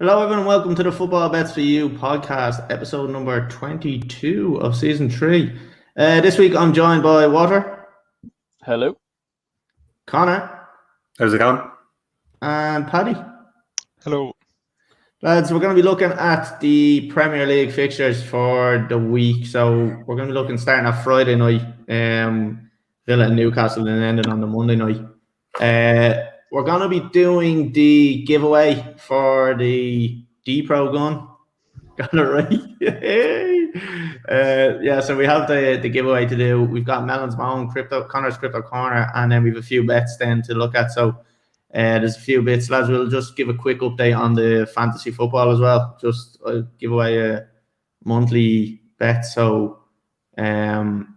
Hello, everyone, and welcome to the Footballbets4u podcast, episode number 22 of season 3. This week, I'm joined by Walter. Hello. Connor. How's it going? And Paddy. Hello. Lads, we're going to be looking at the Premier League fixtures for the week. So we're going to be looking starting at Friday night, Villa and Newcastle, and ending on the Monday night. We're going to be doing the giveaway for the Deprogun. Got it right? So we have the giveaway to do. We've got Melons Moan, Conors Crypto Corner, and then we have a few bets then to look at. So there's a few bits. Lads, we'll just give a quick update on the fantasy football as well. Just give away a monthly bet. So I'll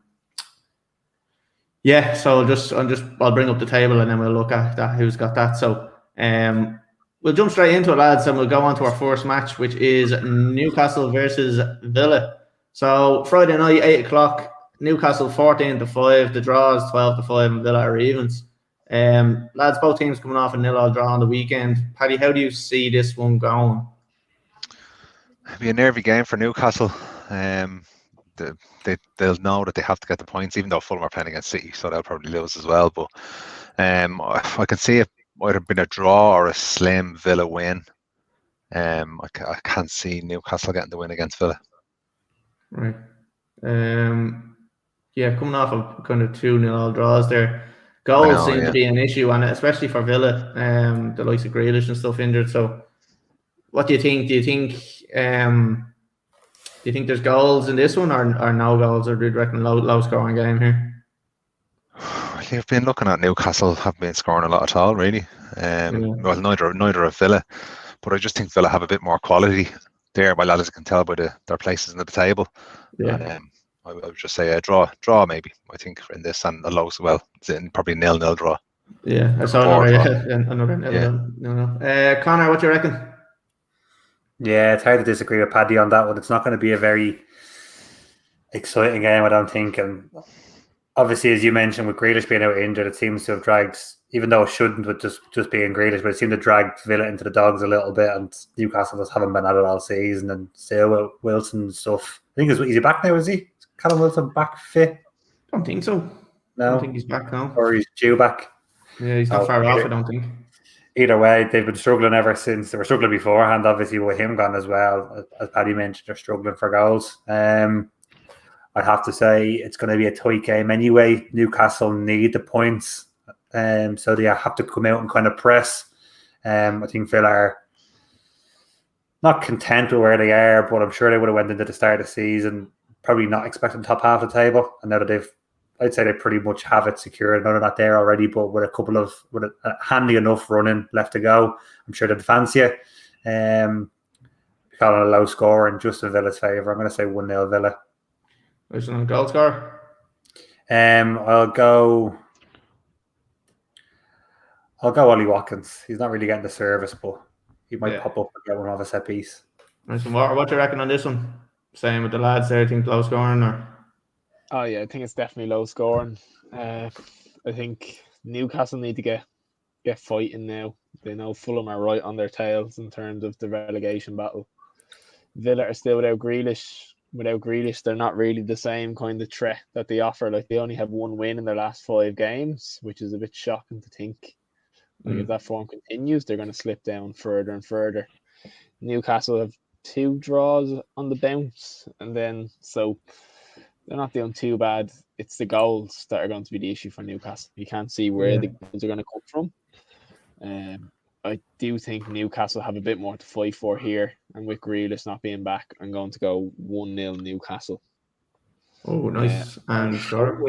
bring up the table and then we'll look at that, who's got that. So we'll jump straight into it, lads, and we'll go on to our first match, which is Newcastle versus Villa. So Friday night, 8 o'clock, Newcastle 14-5, the draw is 12-5, and Villa are evens. Lads, both teams coming off a 0-0 draw on the weekend. Paddy, how do you see this one going? It'll be a nervy game for Newcastle. They'll know that they have to get the points, even though Fulham are playing against City, so they'll probably lose as well. But I can see it might have been a draw or a slim Villa win. I can't see Newcastle getting the win against Villa. Right. Coming off of kind of 2-0 draws there. Goals seem to be an issue, and especially for Villa, the likes of Grealish and stuff injured. So what do you think? Do you think there's goals in this one or no goals, or do you reckon low scoring game here? You've been looking at Newcastle, haven't been scoring a lot at all, really. Well, neither of Villa, but I just think Villa have a bit more quality there. Well, as I can tell by their places in the table. Yeah. And, I would just say a draw maybe. I think in this, and a low, well, probably 0-0 draw. Yeah, I saw another 0-0. Connor, what do you reckon? Yeah, it's hard to disagree with Paddy on that one. It's not going to be a very exciting game, I don't think. And obviously, as you mentioned, with Grealish being out injured, it seems to have dragged, even though it shouldn't with just being Grealish, but it seemed to drag Villa into the dogs a little bit. And Newcastle just haven't been at it all season. And still with Wilson and stuff. I think is he back now? Is he? Callum Wilson back fit? I don't think so. No, I don't think he's back now. Or he's due back. Yeah, he's not far off, I don't think. Either way, they've been struggling ever since. They were struggling beforehand, obviously, with him gone as well. As Paddy mentioned, they're struggling for goals. I'd have to say it's going to be a tight game anyway. Newcastle need the points, so they have to come out and kind of press. I think Villa are not content with where they are, but I'm sure they would have went into the start of the season probably not expecting top half of the table. And now that I'd say they pretty much have it secured. None of that there already, but with a handy enough running left to go, I'm sure they'd fancy it. Calling a low score in just in Villa's favour. I'm going to say 1-0 Villa. Who's on goal score? I'll go Ollie Watkins. He's not really getting the service, but he might pop up and get one off a set piece. Nice. What do you reckon on this one? Same with the lads there. I think low scoring or? Oh yeah, I think it's definitely low scoring. I think Newcastle need to get fighting now. They know Fulham are right on their tails in terms of the relegation battle. Villa are still without Grealish. Without Grealish, they're not really the same kind of threat that they offer. Like, they only have one win in their last 5 games, which is a bit shocking to think. Like, if that form continues, they're going to slip down further and further. Newcastle have 2 draws on the bounce, and then so they're not doing too bad. It's the goals that are going to be the issue for Newcastle. You can't see where the goals are going to come from. I do think Newcastle have a bit more to fight for here, and with Grealish not being back, I'm going to go 1-0 Newcastle. Oh, nice. And sure.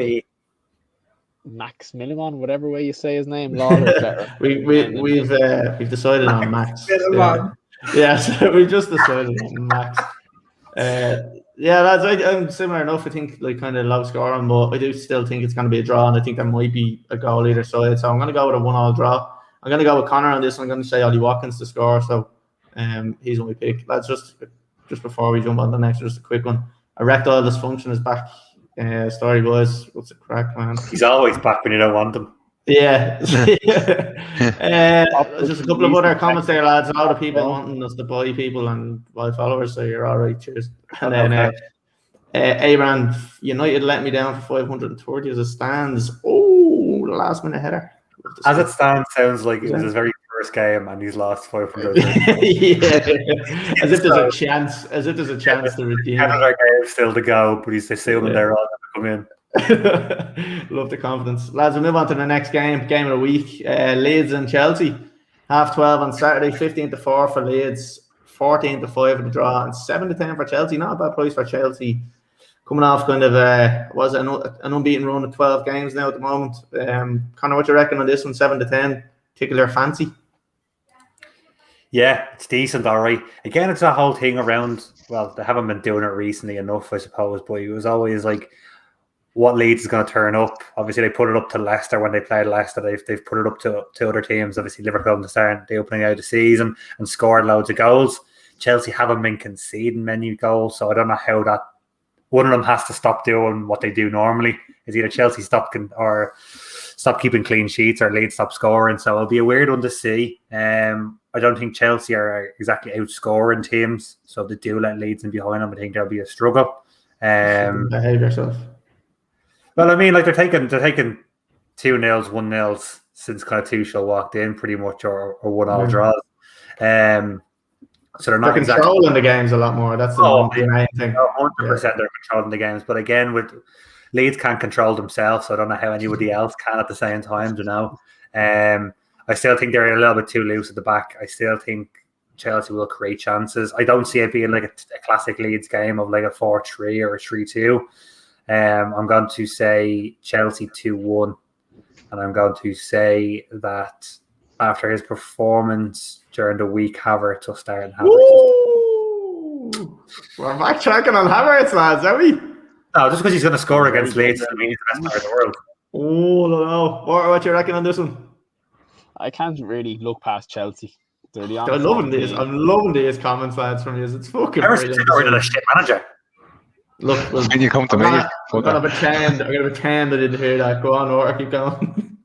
Max Millimon, whatever way you say his name. Lawler's better. We've decided on Max. Yeah, so we just decided on Max. Lads, I'm similar enough. I think like kind of low scoring, but I do still think it's going to be a draw, and I think there might be a goal either side. So I'm going to go with a 1-1 draw. I'm going to go with Connor on this. I'm going to say Ollie Watkins to score. So he's my pick. Lads, just before we jump on the next, just a quick one. Erectile dysfunction is back. Story boys, what's the crack, man? He's always back when you don't want him. Yeah. Just a couple of other comments there, lads. A lot of people wanting us to buy people and buy followers, so you're all right. Cheers. And then Aaron, United let me down for 530 as it stands. Oh, the last minute header. As it stands, sounds like it was his very first game and he's lost 500. Yeah, as if there's a chance. As if there's a chance to redeem. Another game still to go, but he's assuming they're all going to come in. Love the confidence, lads. We'll move on to the next game of the week. Leeds and Chelsea, 12:30 on Saturday. 15-4 for Leeds, 14-5 for the draw, and 7-10 for Chelsea. Not a bad price for Chelsea. Coming off kind of an unbeaten run of 12 games now at the moment. Conor, what do you reckon on this one? 7-10, particular fancy? Yeah, it's decent, all right. Again, it's a whole thing around. Well, they haven't been doing it recently enough, I suppose. But it was always like, what Leeds is going to turn up. Obviously, they put it up to Leicester when they played Leicester. They've put it up to other teams. Obviously, Liverpool in the opening out of the season and scored loads of goals. Chelsea haven't been conceding many goals, so I don't know how that. One of them has to stop doing what they do normally. Is either Chelsea stop keeping clean sheets or Leeds stop scoring. So it'll be a weird one to see. I don't think Chelsea are exactly outscoring teams. So if they do let Leeds in behind them, I think there'll be a struggle. Behave yourself. Well, I mean, like they're taking 2-0s, 1-0s since kind of Tuchel walked in, pretty much, or 1-1 draws. So they're controlling the games a lot more. That's the main thing. 100% they're controlling the games. But again, with Leeds can't control themselves, so I don't know how anybody else can at the same time. I still think they're a little bit too loose at the back. I still think Chelsea will create chances. I don't see it being like a classic Leeds game of like a 4-3 or a 3-2. I'm going to say Chelsea 2-1, and I'm going to say that after his performance during the week, Havertz will start and Havertz. We're backtracking on Havertz, lads, are we? No, just because he's going to score against Leeds doesn't mean he's the best player in the world. Oh, no. What do you reckon on this one? I can't really look past Chelsea. I'm loving these comments, lads, from you. It's fucking brilliant. Havertz is a shit manager. Look, when you come to me, I'm gonna pretend I didn't hear that. Go on, or keep going.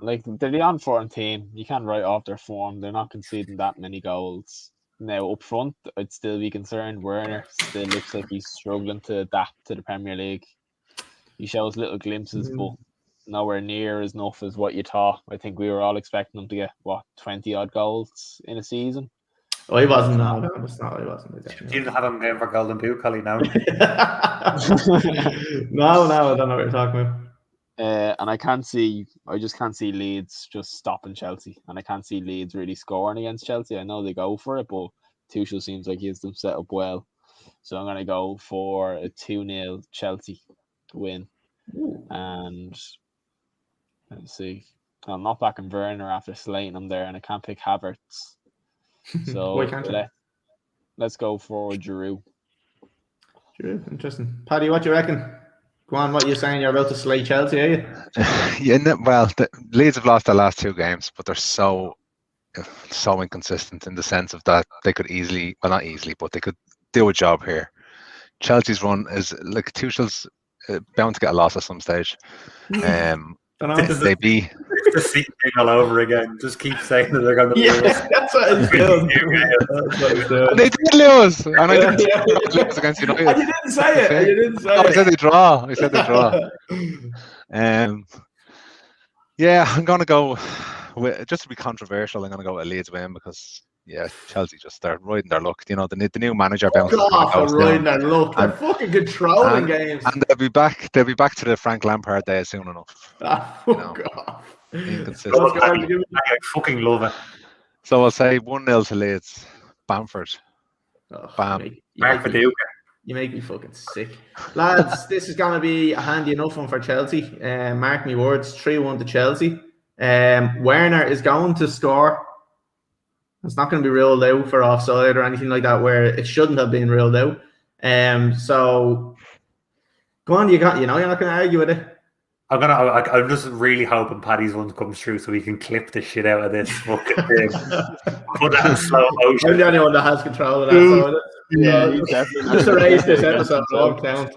Like they're the on-form team. You can't write off their form. They're not conceding that many goals. Now up front, I'd still be concerned. Werner still looks like he's struggling to adapt to the Premier League. He shows little glimpses, but nowhere near as enough as what you thought. I think we were all expecting him to get 20-odd goals in a season. Oh, he wasn't. No, that's not. He wasn't. You didn't have him going for Golden Boot, Collie, now. No, I don't know what you're talking about. And I just can't see Leeds just stopping Chelsea. And I can't see Leeds really scoring against Chelsea. I know they go for it, but Tuchel seems like he has them set up well. So I'm going to go for a 2-0 Chelsea win. Ooh. And let's see. I'm not backing Werner after slating him there, and I can't pick Havertz. So let's go for Giroud. Giroud, interesting. Paddy, what do you reckon? Go on, what you're saying? You're about to slay Chelsea, are you? Well, the Leeds have lost their last 2 games, but they're so inconsistent in the sense of that they could easily, well, not easily, but they could do a job here. Chelsea's run is like Tuchel's bound to get a loss at some stage. They be the same thing all over again. Just keep saying that they're going to lose. That's what it's doing. They did lose, and I didn't lose against United. And you didn't say it. I said they draw. Yeah, I'm going to go with, just to be controversial, I'm going to go with a Leeds win because Chelsea just start riding their luck. You know, the new manager bounces. Riding their luck. They're fucking controlling games. And they'll be back to the Frank Lampard days soon enough. God. Inconsistent. I fucking love it. So I'll say 1-0 to Leeds. Bamford. Bam. Mark Viduka. You make me fucking sick. Lads, this is going to be a handy enough one for Chelsea. Mark me words, 3-1 to Chelsea. Werner is going to score. It's not going to be ruled out for offside or anything like that where it shouldn't have been ruled out. So go on, you're not going to argue with it. I'm just really hoping Paddy's one comes true so we can clip the shit out of this fucking thing. Put that in slow motion. I'm the only one that has control of that. So definitely just erase this episode. Long count.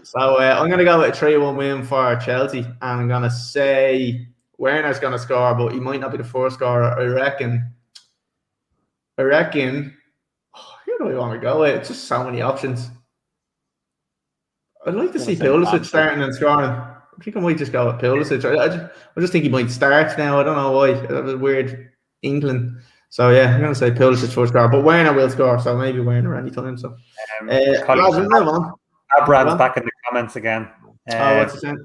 So I'm going to go with a 3-1 win for Chelsea, and I'm going to say Werner's going to score, but he might not be the first scorer. I reckon. Who do I want to go with? It's just so many options. I'd like to see Pulisic starting and scoring. I think I might just go with Pulisic. I just think he might start now. I don't know why. That was weird England. So yeah, I'm going to say Pulisic first score, but Werner will score. So maybe Werner anytime. So Brad's back in the comments again. What's he saying?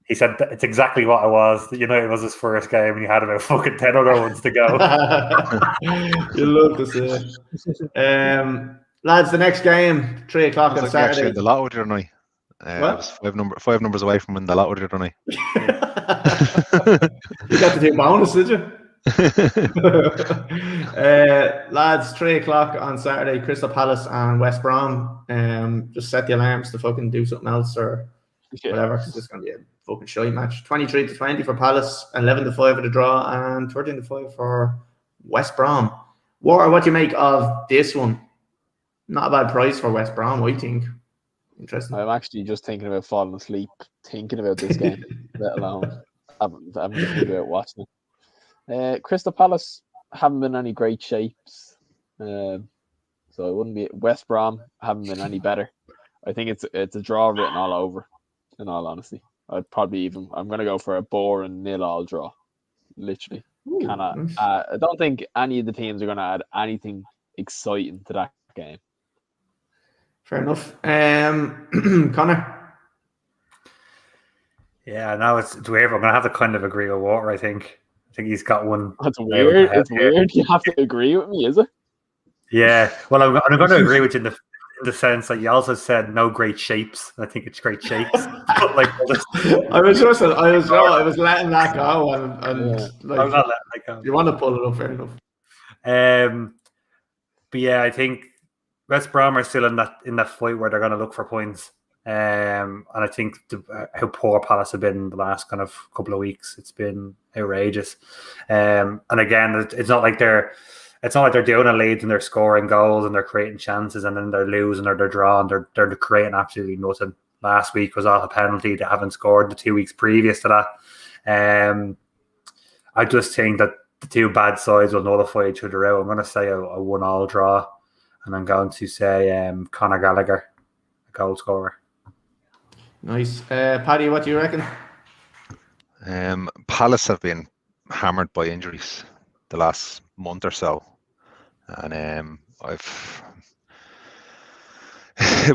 He said it's exactly what it was. United was his first game, and he had about fucking 10 other ones to go. You love to see it. Lads, the next game, 3 o'clock on Saturday. Actually, the lotto the other night. I was 5 numbers away from winning the lotto the other night. You got to do bonus, did you? Lads, 3 o'clock on Saturday, Crystal Palace and West Brom. Just set the alarms to fucking do something else or whatever, because it's going to be a fucking shite match. 23-20 for Palace, 11-5 for the draw, and 13-5 for West Brom. What do you make of this one? Not a bad price for West Brom, I think. Interesting. I'm actually just thinking about falling asleep thinking about this game, let alone I'm just thinking about watching it. Crystal Palace haven't been any great shapes, so it wouldn't be. West Brom haven't been any better. I think it's a draw written all over. In all honesty, I'm going to go for a boring 0-0 draw. Literally, Nice. I don't think any of the teams are going to add anything exciting to that game. Fair enough. Connor? Yeah, now it's weird. I'm going to have to kind of agree with Walter, I think. I think he's got one. That's weird. It's weird. You have to agree with me, is it? Yeah. Well, I'm going to agree with you in the sense that you also said no great shapes. I think it's great shapes. But like, I was letting that go, and like, I'm not letting that go. You want to pull it up, fair enough. But yeah, I think West Brom are still in that fight where they're going to look for points. And I think how poor Palace have been the last kind of couple of weeks, it's been outrageous. And again, it's not like they're doing a lead and they're scoring goals and they're creating chances and then they're losing or they're drawing. They're creating absolutely nothing. Last week was off a penalty. They haven't scored the 2 weeks previous to that. I just think that the two bad sides will nullify each other out. I'm going to say a 1-1 draw, and I'm going to say Conor Gallagher, a goal scorer. Nice. Paddy, what do you reckon? Palace have been hammered by injuries the last month or so, and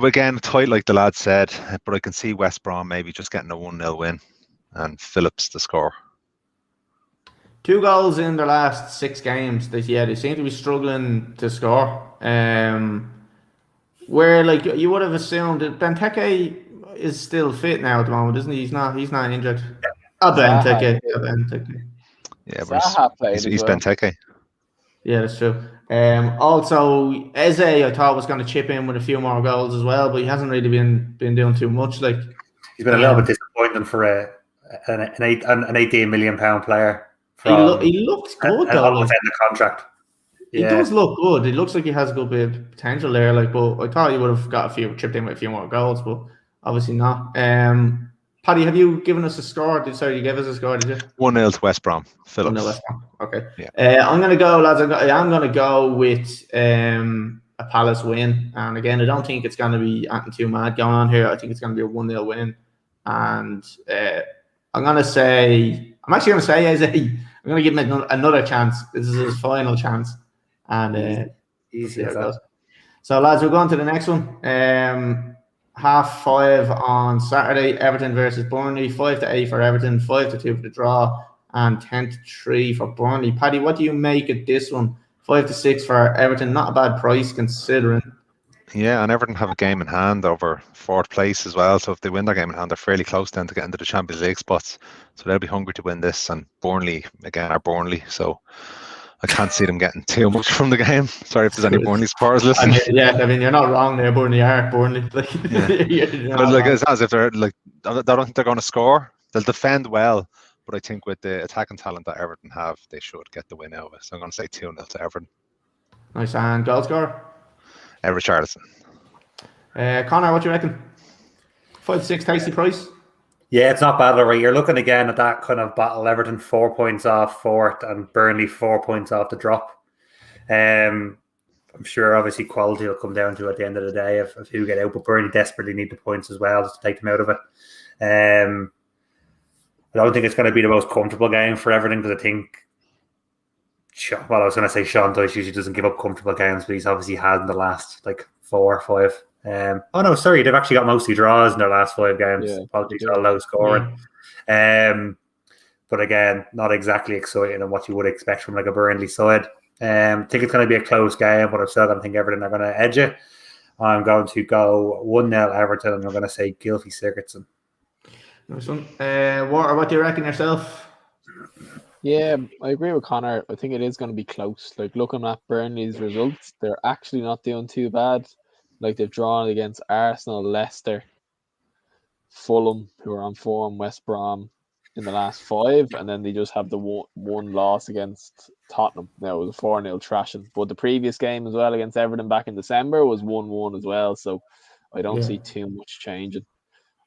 again tight like the lad said, but I can see West Brom maybe just getting a 1-0 win and Phillips to score. 2 goals in their last 6 games. They seem to be struggling to score. Where like you would have assumed that Benteke is still fit now at the moment, isn't he? He's not injured. Benteke. Yeah, but he's Benteke. Yeah, that's true. Also, Eze, I thought was going to chip in with a few more goals as well, but he hasn't really been doing too much. Like he's been a little bit disappointing for an 18 million pound player. He looks good though. Like, the contract. He does look good. It looks like he has a good bit of potential there. Like, but I thought he would have chipped in with a few more goals, but obviously not. Paddy, have you given us a score? You gave us a score, did you? 1-0 to West Brom. Phillips. 1-0 West Brom. Okay. Yeah. I'm going to go, lads. I'm going to go with a Palace win. And again, I don't think it's going to be anything too mad going on here. I think it's going to be a 1-0 win. And I'm actually going to say Eze. I'm going to give him another chance. This is his final chance. And easy see how it goes. So, lads, we're going to the next one. 5:30 on Saturday, Everton versus Burnley. 5-8 for Everton, 5-2 for the draw, and 10-3 for Burnley. Paddy, what do you make of this one? 5-6 for Everton, not a bad price considering. Yeah, and Everton have a game in hand over 4th place as well. So if they win their game in hand, they're fairly close then to get into the Champions League spots. So they'll be hungry to win this. And Burnley again are Burnley, so I can't see them getting too much from the game. Sorry if there's any Burnley supporters listening. You're not wrong there. Burnley are Burnley. But it's as if they're like, I don't think they're going to score. They'll defend well, but I think with the attacking talent that Everton have, they should get the win out of it. So I'm going to say 2-0 to Everton. Nice. And goal scorer? Richarlison. Connor, what do you reckon? 5-6 tasty price. Yeah, it's not bad, right? You're looking again at that kind of battle. Everton 4 points off fourth and Burnley 4 points off the drop. I'm sure obviously quality will come down to at the end of the day of who get out, but Burnley desperately need the points as well just to take them out of it. I don't think it's going to be the most comfortable game for Everton because I think, well, I was going to say Sean Dyche usually doesn't give up comfortable games, but he's obviously had in the last 4 or 5. Oh no, sorry, they've actually got mostly draws in their last 5 games. Apologies for low scoring. But again, not exactly exciting and what you would expect from a Burnley side. I think it's going to be a close game, but I'm still going to think Everton are going to edge it. I'm going to go 1-0 Everton, and I'm going to say Gylfi Sigurdsson. Nice one. What do you reckon yourself? Yeah, I agree with Connor. I think it is going to be close. Looking at Burnley's results, they're actually not doing too bad. They've drawn against Arsenal, Leicester, Fulham, who are on form, West Brom in the last 5, and then they just have the one loss against Tottenham. Now it was a 4-0 thrashing, but the previous game as well against Everton back in December was 1-1 as well. So I don't see too much changing.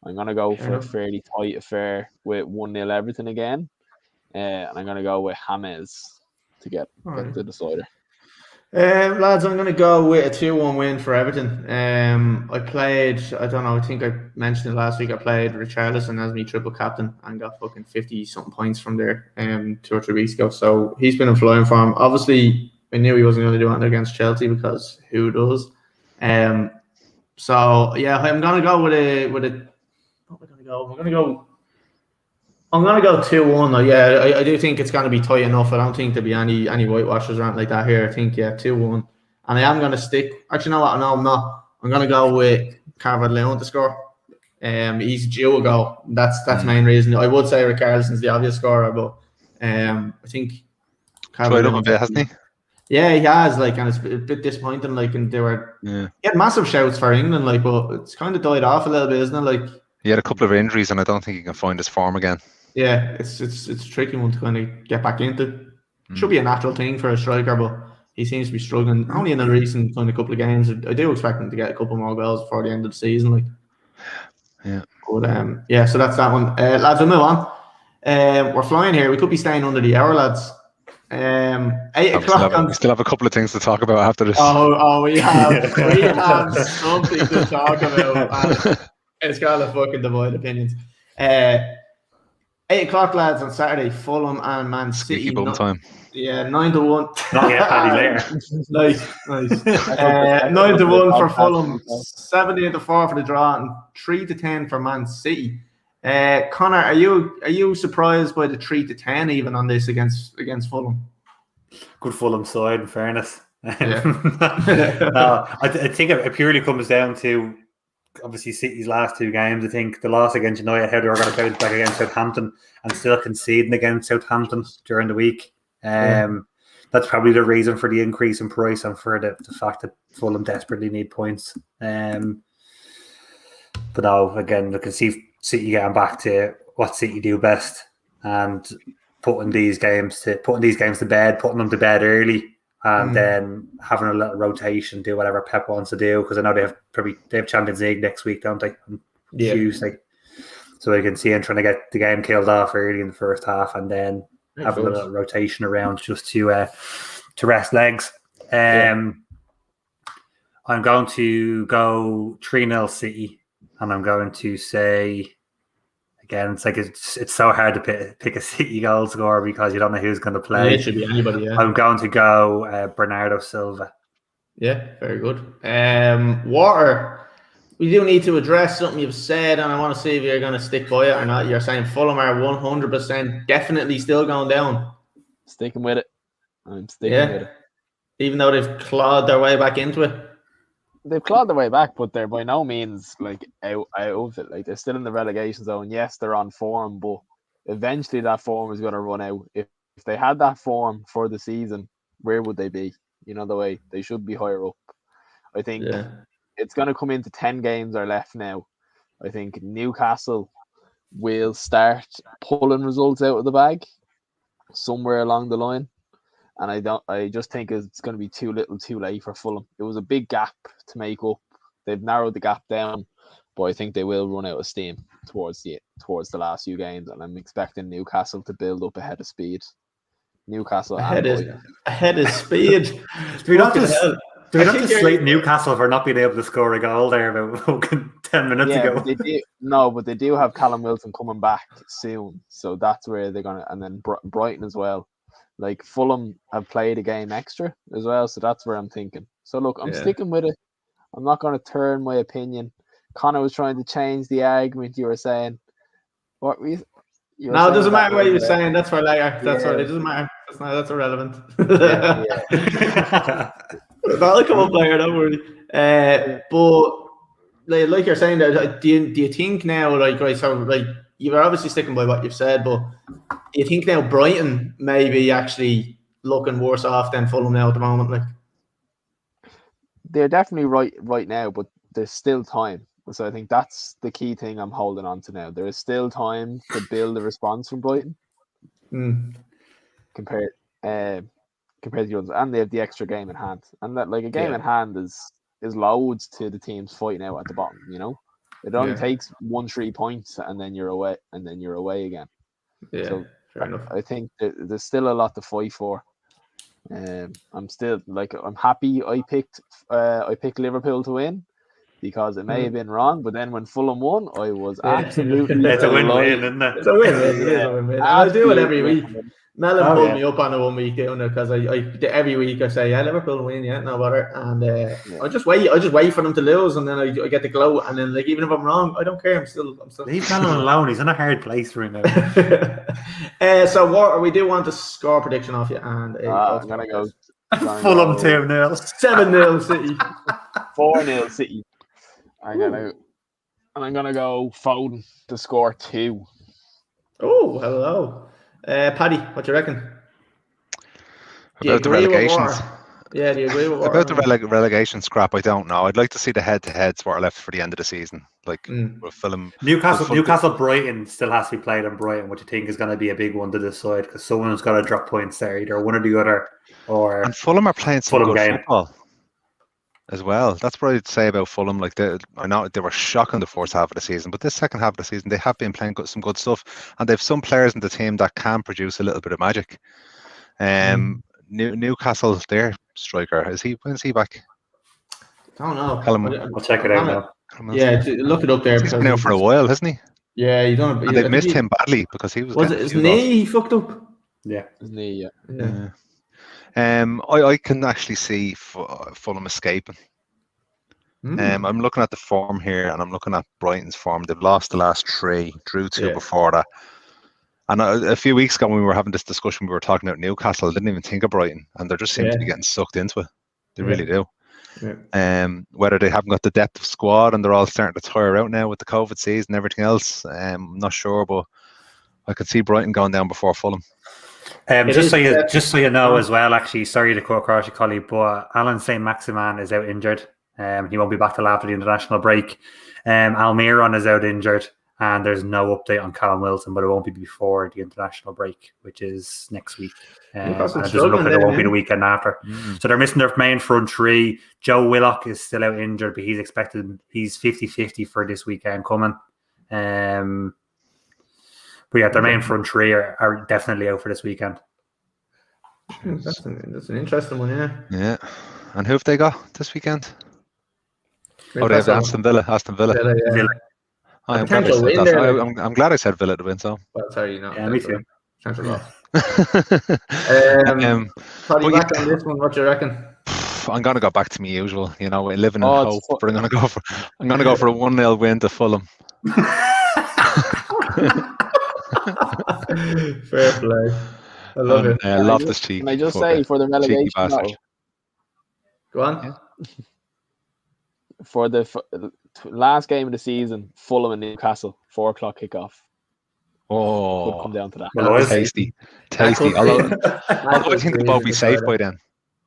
I'm going to go for a fairly tight affair with 1-0 Everton again. And I'm going to go with James to get the decider. Lads, I'm going to go with a 2-1 win for Everton. I think I mentioned it last week. I played Richarlison as my triple captain and got fucking 50-something points from there 2 or 3 weeks ago. So he's been in flying form. Obviously, I knew he wasn't going to do anything against Chelsea because who does? So yeah, I'm going to go with a. What am I going to go? I'm going to go 2-1. Yeah, I do think it's going to be tight enough. I don't think there'll be any whitewashers or anything like that here. I think, 2-1. And I am going to stick. Actually, no, I'm not. I'm going to go with Calvert-Lewin to score. He's due a goal. That's the main reason. I would say Richarlison's the obvious scorer, but I think Calvert-Lewin hasn't he? Yeah, he has. And it's a bit disappointing. And they were he had massive shouts for England. But it's kind of died off a little bit, isn't it? He had a couple of injuries, and I don't think he can find his form again. Yeah, it's a tricky one to kind of get back into. Should be a natural thing for a striker, but he seems to be struggling. Only in the recent couple of games. I do expect him to get a couple more goals before the end of the season. Yeah. But so that's that one. Lads, we'll move on. We're flying here. We could be staying under the hour, lads. 8 o'clock. We still have a couple of things to talk about after this. We have something to talk about. It's got a fucking divide opinions. 8 o'clock, lads, on Saturday. Fulham and Man City. Sneaky bum time. Yeah, 9-1. Not yet, Paddy, later. Nice. 9-1 for Fulham, 17-4 for the draw, and 3-10 for Man City. Connor, are you surprised by the 3-10 even on this against Fulham? Good Fulham side, in fairness. Yeah. No, I think it purely comes down to obviously City's last 2 games. I think the loss against United, how they were going to bounce back against Southampton, and still conceding against Southampton during the week. That's probably the reason for the increase in price and for the fact that Fulham desperately need points. But now again, I can see City getting back to what City do best and putting these games to bed, putting them to bed early. And then having a little rotation, do whatever Pep wants to do, because I know they have Champions League next week, don't they? On Tuesday. So I can see him trying to get the game killed off early in the first half, and then having a little rotation around just to rest legs. I'm going to go 3-0 City, and I'm going to say. Again, it's so hard to pick a City goal scorer because you don't know who's going to play. It should be anybody, yeah. I'm going to go Bernardo Silva. Yeah, very good. Water, we do need to address something you've said, and I want to see if you're going to stick by it or not. You're saying Fulham are 100% definitely still going down. Sticking with it. I'm sticking with it. Even though they've clawed their way back into it. They've clawed their way back, but they're by no means out of it. They're still in the relegation zone. Yes, they're on form, but eventually that form is going to run out. If they had that form for the season, where would they be? The way they should be higher up. I think it's going to come into 10 games are left now. I think Newcastle will start pulling results out of the bag somewhere along the line. And I just think it's going to be too little too late for Fulham. It was a big gap to make up. They've narrowed the gap down. but I think they will run out of steam towards the last few games, and I'm expecting Newcastle to build up ahead of speed. Newcastle ahead of speed. Do we not just slate Newcastle for not being able to score a goal there about 10 minutes ago? But they do have Callum Wilson coming back soon, so that's where they're gonna. And then Brighton as well. Like Fulham have played a game extra as well, so that's where I'm thinking. So look, I'm sticking with it. I'm not going to turn my opinion. Connor was trying to change the argument you were saying. What were you? No, it doesn't matter what you were saying. That's for later. It doesn't matter. That's irrelevant. That'll come up later, don't worry. But like you're saying, do you think now, like, right? So, like, you're obviously sticking by what you've said, but do you think now Brighton may be actually looking worse off than Fulham now at the moment? Like, they're definitely right now, but there's still time. So I think that's the key thing I'm holding on to now. There is still time to build a response from Brighton compared to the others, and they have the extra game in hand. And that, like, a game in hand is loads to the teams fighting out at the bottom. You know, it only takes 1-3 points, and then you're away, again. Yeah, so fair enough. I think there's still a lot to fight for. I'm still I'm happy I picked Liverpool to win, because it may have been wrong, but then when Fulham won, I was absolutely it's a win-win, isn't it? It's a win-win. It is a win-win. I do it every week. Melon pulled me up on it 1 week doing it, because I every week I say, Liverpool win, no bother, and I just wait for them to lose, and then I get the glow, and then, like, even if I'm wrong, I don't care. I'm still leave Melon alone. He's in a hard place right now. So we do want a score prediction off you, and I'm gonna go Fulham 2-0, 7-0 City, 4-0 City. I'm gonna go Foden to score 2. Oh, hello. Paddy, what do you reckon? About the relegations. Do you agree with about the relegation scrap? I don't know. I'd like to see the head-to-heads what are left for the end of the season. Like with Fulham, Newcastle, Brighton still has to be played in Brighton, which I think is going to be a big one to decide, because someone's got to drop points there, either one or the other. And Fulham are playing some good football as well. That's what I'd say about Fulham. Like, I know they were shocking the first half of the season, but this second half of the season they have been playing some good stuff, and they've some players in the team that can produce a little bit of magic. Newcastle, their striker, when's he back? I don't know. I'll check it out now. Yeah, look it up there. He's been out for a while, hasn't he? Yeah, you don't. And they've missed him badly because he was. Was it his knee? He fucked up. Yeah, his knee. Yeah. I can actually see Fulham escaping. I'm looking at the form here, and I'm looking at Brighton's form. They've lost the last 3, drew 2 before that. And a few weeks ago when we were having this discussion, we were talking about Newcastle. I didn't even think of Brighton, and they just seem to be getting sucked into it. They really do. Yeah. Whether they haven't got the depth of squad and they're all starting to tire out now with the COVID season and everything else, I'm not sure, but I could see Brighton going down before Fulham. Just so you know as well, actually, sorry to cut across your colleague, but Alan St. Maximan is out injured. He won't be back till after the international break. Almiron is out injured, and there's no update on Callum Wilson, but it won't be before the international break, which is next week. And it doesn't look like it won't be the weekend after. So they're missing their main front 3. Joe Willock is still out injured, but he's 50-50 for this weekend coming. But yeah, their main front 3 are definitely out for this weekend. That's an interesting one, yeah. Yeah. And who have they got this weekend? They have Aston Villa. Villa. I'm glad I said that. I'm glad I said Villa to win, so. Well, sorry, no. Yeah, me too. Thanks a lot. Probably back on this one, what do you reckon? I'm gonna go back to my usual, living in hope. But I'm gonna go for a 1-0 win to Fulham. Fair play. I love it. I love this cheek. Can I just say for the relegation battle? Go on. Yeah. For the last game of the season, Fulham and Newcastle, 4:00 kickoff. Oh, could come down to that. Well, tasty. Although I think they'll both be safe by then.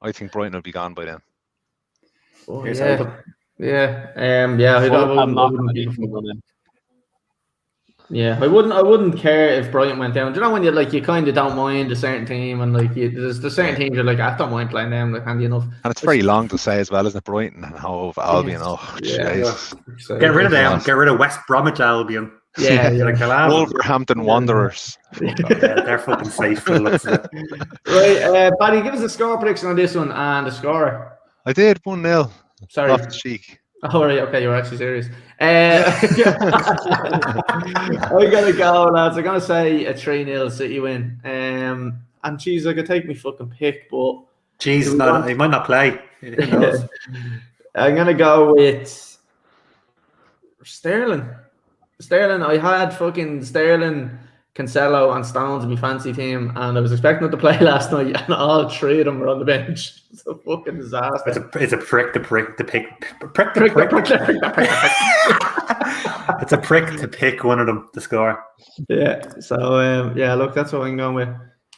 I think Brighton will be gone by then. Oh, yeah. I Yeah, I wouldn't care if Brighton went down. Do you know when you kind of don't mind a certain team and there's the certain teams you're like, I don't mind playing them, like handy enough. And it's very long to say as well, isn't it? Brighton and Hove Albion. Jesus. Get rid of them. Get rid of West Bromwich Albion. Yeah. Wolverhampton Wanderers. They're fucking safe for the looks of it. Right, Paddy, give us a score prediction on this one and a scorer. I did 1-0. Sorry. Off the cheek. Oh, right, okay, you're actually serious. I'm gonna go, lads. I'm gonna say a 3-0 City win. And geez, I could take me fucking pick, but he might not play. I'm gonna go with Sterling. I had fucking Sterling, Cancelo, and Stones in my fancy team, and I was expecting them to play last night, and all three of them were on the bench. It's a fucking disaster. It's a prick to pick. It's a prick to pick one of them to score. Yeah. So look, that's what I'm going with.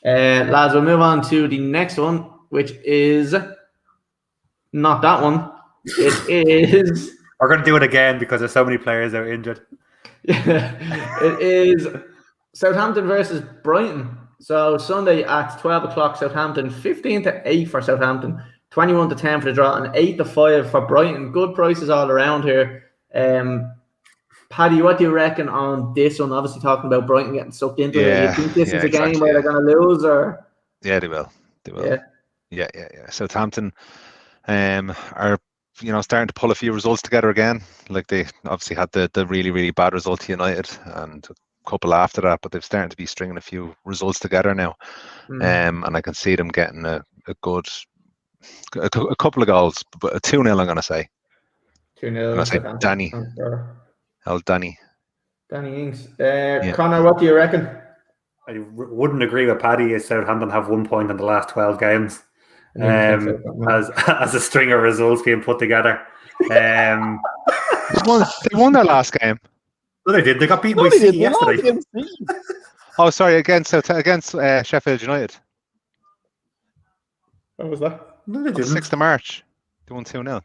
Lads, we'll move on to the next one, which is not that one. It is. We're going to do it again because there's so many players that are injured. It is Southampton versus Brighton. So Sunday at 12 o'clock, Southampton, 15-8 for Southampton, 21-10 for the draw, and 8-5 for Brighton. Good prices all around here. Paddy, what do you reckon on this one? Obviously talking about Brighton getting sucked into it. Do you think this is a game where they're going to lose? Or? Yeah, they will. Yeah. Southampton are starting to pull a few results together again. Like they obviously had the really, really bad result to United and a couple after that, but they've started to be stringing a few results together now. And I can see them getting a couple of goals, but a 2-0 I'm going to say. 2-0. I'm going to say Danny. Danny Ings. Connor, what do you reckon? I wouldn't agree with Paddy. Southampton have 1 point in the last 12 games. As a string of results being put together. They won their last game. No, they did. They got beaten by City yesterday. Oh, sorry, against Sheffield United. What was that? No, they didn't. 6th of March. They won 2-0.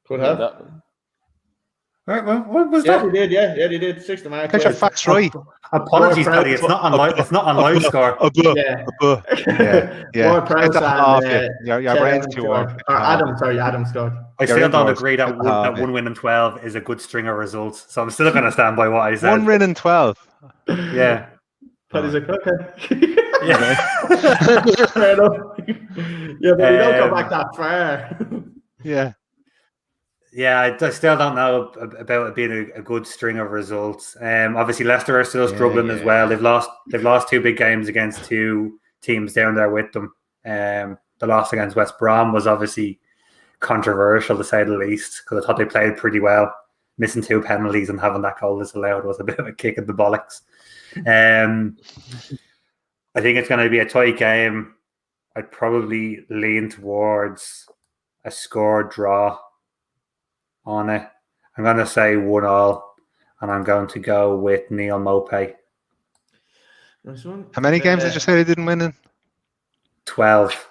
Could have. Right, well, what was that? They did. Yeah, they did. 6th of March. Get your facts right. Apologies, Paddy. It's not on live score. Yeah. More Prowse and your brain's too hard. Adam scored. I still don't agree that one win in 12 is a good string of results. So I'm still going to stand by what I said. 1 win in 12. Yeah. Paddy's like, okay. Yeah. Fair enough. Yeah, but we don't go back that far. Yeah. Yeah, I still don't know about it being a good string of results. Obviously, Leicester are still struggling as well. They've lost 2 big games against 2 teams down there with them. The loss against West Brom was obviously controversial to say the least because I thought they played pretty well. Missing 2 penalties and having that goal disallowed was a bit of a kick in the bollocks. I think it's going to be a tight game. I'd probably lean towards a score draw on it. I'm going to say 1-1, and I'm going to go with Neil Maupay. Nice one. How many games did you say they didn't win in? 12.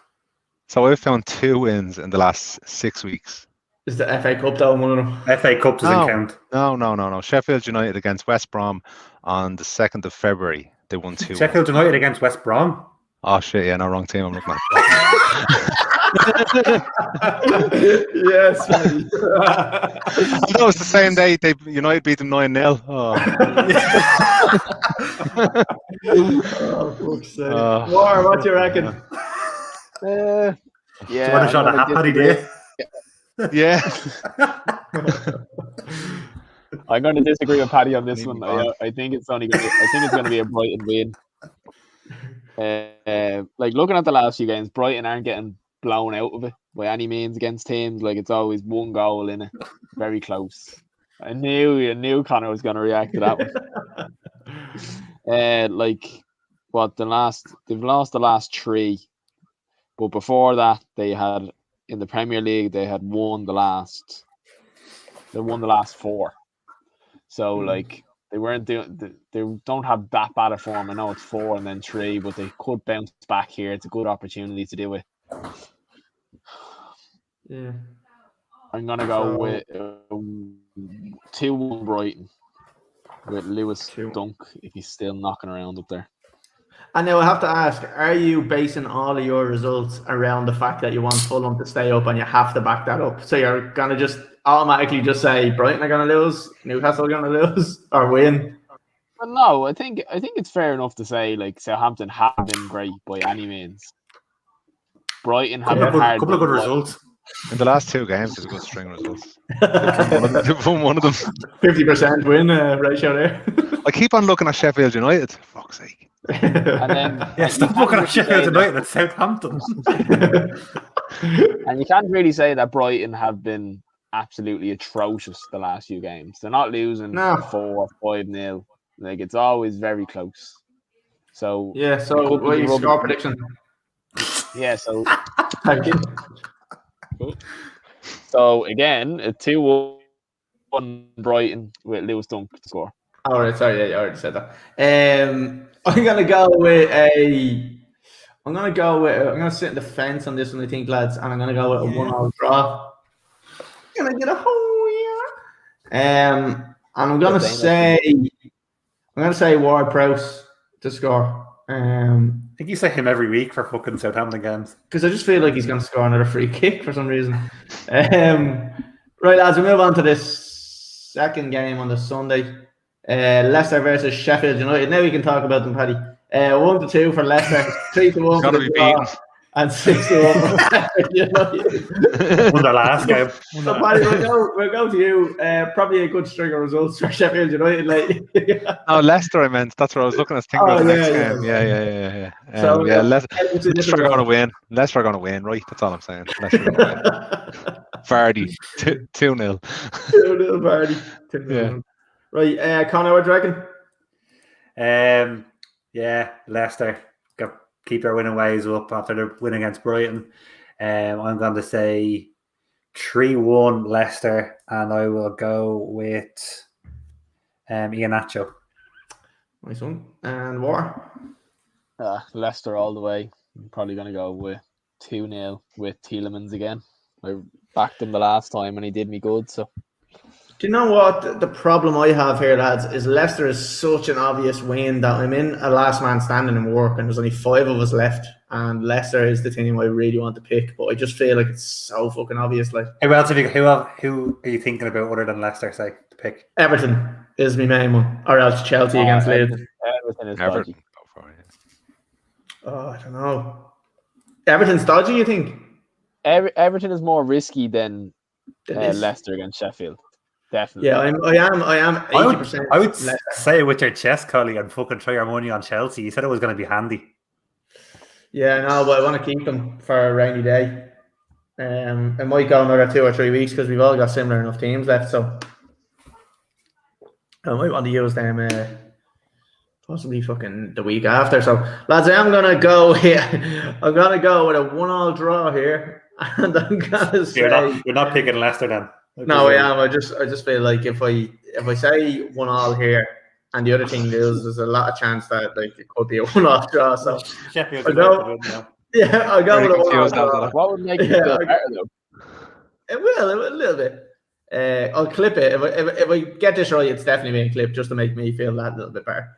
So I've found 2 wins in the last 6 weeks. Is the FA Cup down one of them? FA Cup doesn't count. No. Sheffield United against West Brom on the 2nd of February. They won 2. Sheffield United against West Brom? Oh, shit, yeah, no, wrong team I'm looking at. Yes. I know it's the same day United beat them 9-0. Oh, fuck's sake. War, what do you reckon? Do you want to shot a hat Paddy day? Yeah. I'm going to disagree with Paddy on this one. I think it's going to be a Brighton win. Like looking at the last few games, Brighton aren't getting blown out of it by any means against teams. Like it's always 1 goal in it, very close. I knew Connor was going to react to that one. They've lost the last 3, but before that they had in the Premier League they had won the last 4. So like they don't have that bad a form. I know it's 4 and then 3, but they could bounce back here. It's a good opportunity to do it. Yeah, I'm gonna go with 2-1 Brighton. with Lewis Dunk if he's still knocking around up there. And now I have to ask, are you basing all of your results around the fact that you want Fulham to stay up and you have to back that up? So you're going to just automatically just say Brighton are going to lose, Newcastle are going to lose, or win? Well, no, I think it's fair enough to say like Southampton haven't been great by any means. Brighton have a couple of good results. In the last 2 games, there's a good string of results. one of them. 50% win ratio there. I keep on looking at Sheffield United. For fuck's sake. And then stop looking at Sheffield United at Southampton. And you can't really say that Brighton have been absolutely atrocious the last few games. They're not losing 4 or 5-0. Like, it's always very close. So yeah. So what are your score prediction? Yeah. So. So again, a 2-1 Brighton with Lewis Dunk to score. All right, sorry, yeah, you already said that. I'm gonna go with I'm gonna sit in the fence on this one, I think, lads, and I'm gonna go with a 1-1 draw. I'm gonna get a and I'm gonna say Ward-Prowse to score. I think you say him every week for fucking Southampton games. Because I just feel like he's going to score another free kick for some reason. Right, lads, we move on to this second game on the Sunday. Leicester versus Sheffield United. Now we can talk about them, Paddy. 1-2 for Leicester, 3-1 for the draw, and 6-1 for Sheffield United. Won their last game. So, Paddy, we'll go to you. Probably a good string of results for Sheffield United lately. Oh, Leicester, I meant. That's what I was looking at. Thinking about the next game. Yeah. So, Leicester are going to win. Leicester are going to win, right? That's all I'm saying. Leicester are going to win. Vardy, 2-0. 2-0 Vardy. 2-0. Yeah. Right, Conor, what do you reckon? Yeah, Leicester keep their winning ways up after their win against Brighton. I'm going to say 3-1 Leicester, and I will go with Iheanacho. Nice one. And War? Leicester all the way. I'm probably going to go with 2-0 with Tielemans again. I backed him the last time and he did me good, so. Do you know what the problem I have here, lads, is Leicester is such an obvious win that I'm in a last man standing in work and there's only 5 of us left, and Leicester is the team I really want to pick, but I just feel like it's so fucking obvious. Like, who else have you? Who are you thinking about other than Leicester? Say to pick. Everton is my main one, or else Chelsea against Leeds. Everton is dodgy. Oh, I don't know. Everton's dodgy, you think? Everton is more risky than Leicester against Sheffield. Definitely. Yeah, I am 80%. I would say with your chest, Collie, and fucking try your money on Chelsea. You said it was going to be handy. Yeah, no, but I want to keep them for a rainy day. It might go another 2 or 3 weeks because we've all got similar enough teams left, so I might want to use them possibly fucking the week after. So, lads, I'm gonna go here. I'm gonna go with a 1-1 draw here, and I'm gonna say you're not picking Leicester then. No, I am. I just feel like if I say 1-1 here and the other team loses, there's a lot of chance that like it could be a 1-1 draw. So Sheffield, I'll go with a 1-1 draw. What would make it feel better though? It will a little bit. I'll clip it if I get this right. It's definitely being clipped just to make me feel that a little bit better.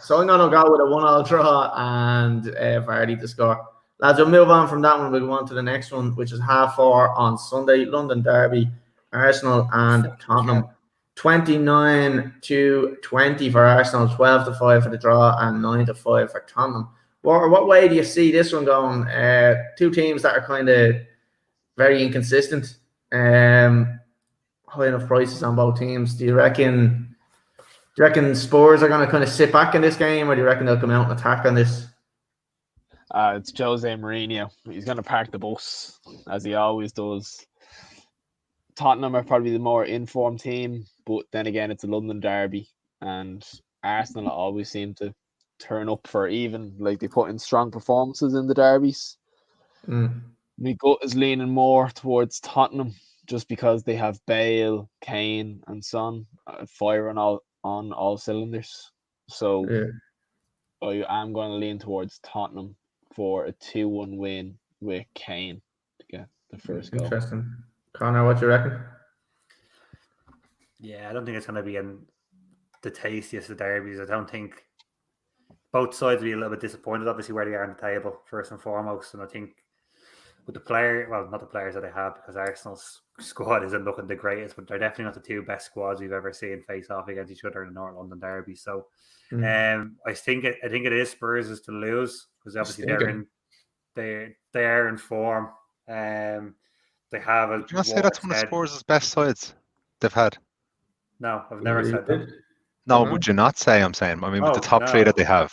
So I'm gonna go with a 1-1 draw and Vardy to score. Lads, we'll move on from that one. We'll go on to the next one, which is 4:30 on Sunday. London derby, Arsenal and Tottenham. 29-20 for Arsenal, 12-5 for the draw, and 9-5 for Tottenham. What way do you see this one going? 2 teams that are kind of very inconsistent. High enough prices on both teams. Do you reckon Spurs are going to kind of sit back in this game, or do you reckon they'll come out and attack on this? It's Jose Mourinho. He's going to park the bus, as he always does. Tottenham are probably the more informed team, but then again, it's a London derby, and Arsenal always seem to turn up for even. Like, they put in strong performances in the derbies. My gut is leaning more towards Tottenham, just because they have Bale, Kane, and Son firing on all cylinders. So I am going to lean towards Tottenham for a 2-1 win with Kane to get the first goal. Interesting. Conor, what do you reckon? Yeah, I don't think it's going to be the tastiest of derbies. I don't think both sides will be a little bit disappointed, obviously, where they are on the table, first and foremost. And I think with the player, well, not the players that they have, because Arsenal's squad isn't looking the greatest, but they're definitely not the two best squads we've ever seen face off against each other in the North London derby. So I think it is Spurs is to lose, because obviously they're in form. They have a. Did you not say that's one of Spurs' best sides they've had? No, I've never said that. No, would you not say? I'm saying. I mean, with the top three that they have.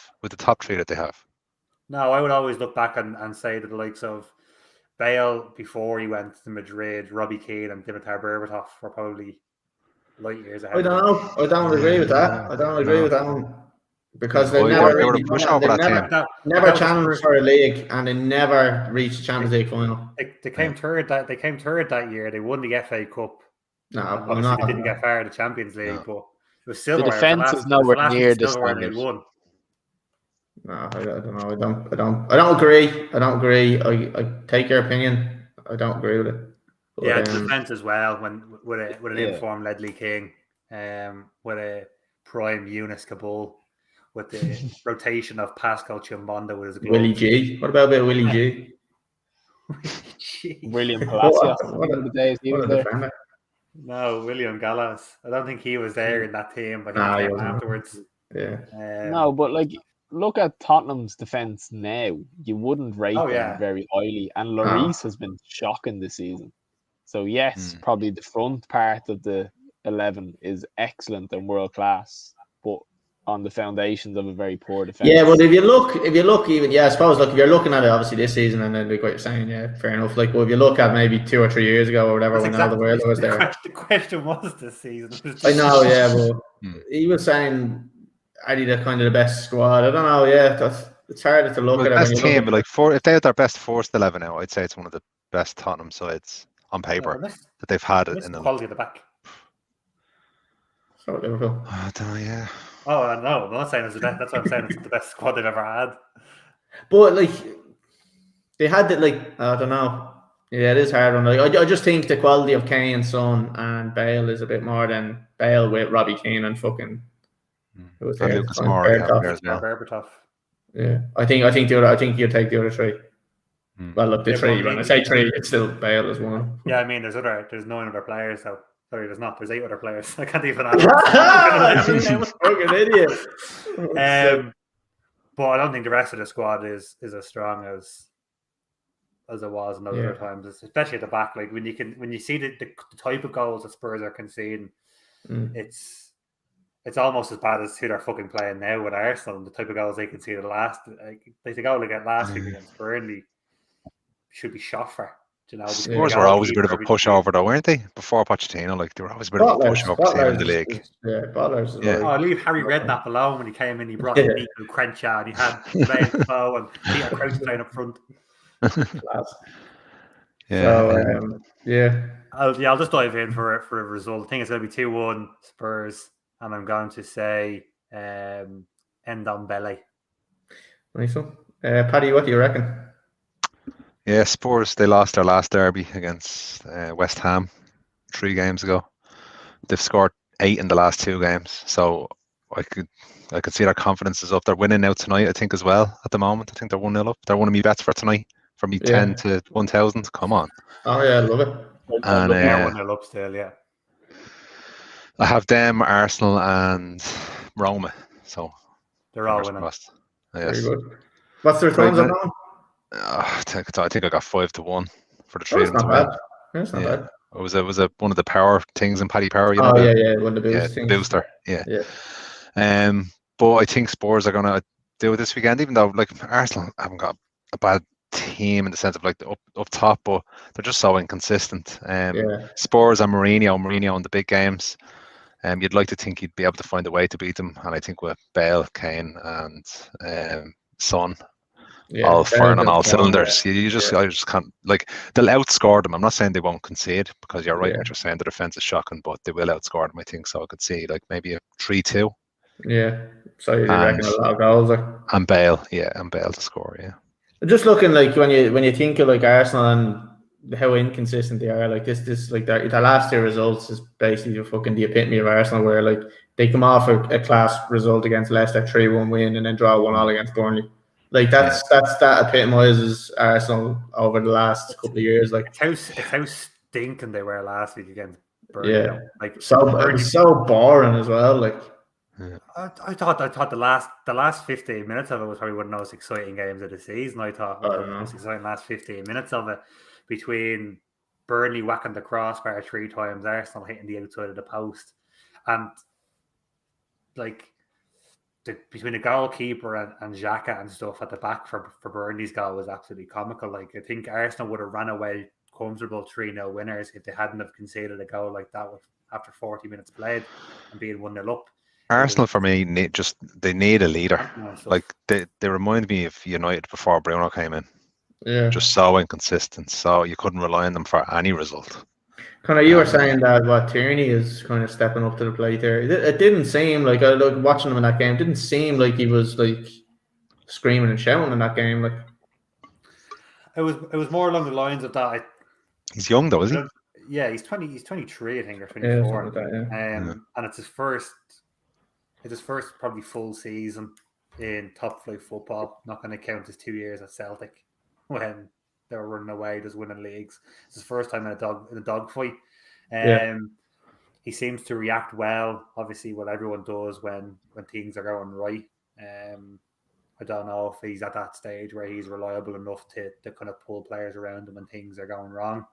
No, I would always look back and say that the likes of Bale before he went to Madrid, Robbie Keane and Dimitar Berbatov were probably light years ahead. I don't know. I don't agree with that. I don't agree with that one. Because they never challenged for a league and they never reached the Champions League final. They came third that year. They won the FA Cup. No, I'm not. They didn't get far in the Champions League, but it was still the defense is nowhere near the standard. No, I don't know. I don't agree. I take your opinion. I don't agree with it. But, the defense as well. With an informed Ledley King, with a prime Yunus Kabul, with the rotation of Pascal Chimbonda with his gloves. Willie G. What about Willie G? William Palacios. What are the days he was there? No, William Gallas. I don't think he was there in that team, but he came afterwards. Yeah. No, but look at Tottenham's defense now. You wouldn't rate them very highly, and Lloris has been shocking this season. So yes, probably the front part of the 11 is excellent and world class, but on the foundations of a very poor defense. Yeah, but if you look even, I suppose, if you're looking at it obviously this season, and then like what you're saying, fair enough. If you look at maybe 2 or 3 years ago or whatever, when all the world was there. The question was this season. I know, but he was saying, are they kind of the best squad? I don't know. It's harder to look at. Best team, if they had their best first 11 now, I'd say it's one of the best Tottenham sides on paper that they've had in the quality of the back. So Liverpool. I don't know, yeah. Oh no, I'm not saying it's the best. That's what I'm saying. It's the best squad they've ever had. But they had that. I don't know. Yeah, it is hard one. I just think the quality of Kane, Son, and Bale is a bit more than Bale with Robbie Keane and fucking. Who was there? Lucas Moura, Berbatov. Yeah, I think you'll take the other three. Well, look, the three. When I say three, it's still Bale as one. Yeah, I mean, there's 9 other players. So sorry, there's not. There's 8 other players. I can't even. I'm a fucking idiot. But I don't think the rest of the squad is as strong as it was in other times, especially at the back. When you see the type of goals that Spurs are conceding, it's almost as bad as who they're fucking playing now with Arsenal and the type of goals they conceded last. They go last week against Burnley. Should be shot for. Spurs were always a bit of a pushover, though, weren't they? Before Pochettino, they were always a bit of a pushover team in the league. Butler's. Oh, leave Harry Redknapp alone when he came in. He brought in Nico Crenshaw and he had Ryan Bow and Peter Crouch playing up front. I'll just dive in for a result. I think it's going to be 2-1 Spurs, and I'm going to say Ndombele. Nice one. Paddy, what do you reckon? Yeah, Spurs, they lost their last derby against West Ham 3 games ago. They've scored 8 in the last 2 games. So I could see their confidence is up. They're winning now tonight, I think, as well, at the moment. I think they're 1-0 up. They're one of my bets for tonight. From me 10 to 1,000. Come on. Oh, yeah, I love it. And they're 1-0 up still, yeah. I have them, Arsenal, and Roma. So they're all winning. Yes. Very good. What's their returns on that? I think I got 5-1 for the 3 of them to win. That's not bad. It was one of the power things in Paddy Power. One of the boost things. Booster. But I think Spurs are gonna do it this weekend, even though Arsenal haven't got a bad team in the sense of up top, but they're just so inconsistent. Spurs and Mourinho in the big games. You'd like to think he'd be able to find a way to beat them, and I think with Bale, Kane, and Son. All firing on all cylinders. I just can't they'll outscore them. I'm not saying they won't concede, because you're right. What you're saying, the defense is shocking, but they will outscore them. I think so. I could see maybe a 3-2. Yeah. So you reckon a lot of goals? And Bale to score. Yeah. Just looking when you think of Arsenal and how inconsistent they are. Like this like their last two results is basically the epitome of Arsenal, where like they come off a class result against Leicester, 3-1 win, and then draw 1-1 against Burnley. Like that epitomizes Arsenal over the last couple of years. Like it's how stinking they were last week against Burnley. Yeah, like it was so boring as well. Like I thought the last 15 minutes of it was probably one of the most exciting games of the season. I thought the most exciting last 15 minutes of it, between Burnley whacking the crossbar 3 times, Arsenal hitting the outside of the post, and like between the goalkeeper and Xhaka and stuff at the back for Burnley's goal was absolutely comical. Like I think Arsenal would have ran away comfortable 3-0 winners if they hadn't have conceded a goal like that after 40 minutes played and being 1-0 up. Arsenal for me they need a leader. Like they remind me of United before Bruno came in. Yeah, just so inconsistent, so you couldn't rely on them for any result. Kind of, you were saying that Tierney is kind of stepping up to the plate there. It didn't seem like, watching him in that game, it didn't seem like he was like screaming and shouting in that game. Like it was more along the lines of that. He's young though, is he? Yeah, he's 23, I think, or 24. Like that, and it's his first probably full season in top flight football. Not going to count his 2 years at Celtic when they were running away, just winning leagues. It's his first time in a dogfight. He seems to react well. Obviously, what everyone does when things are going right. I don't know if he's at that stage where he's reliable enough to kind of pull players around him when things are going wrong.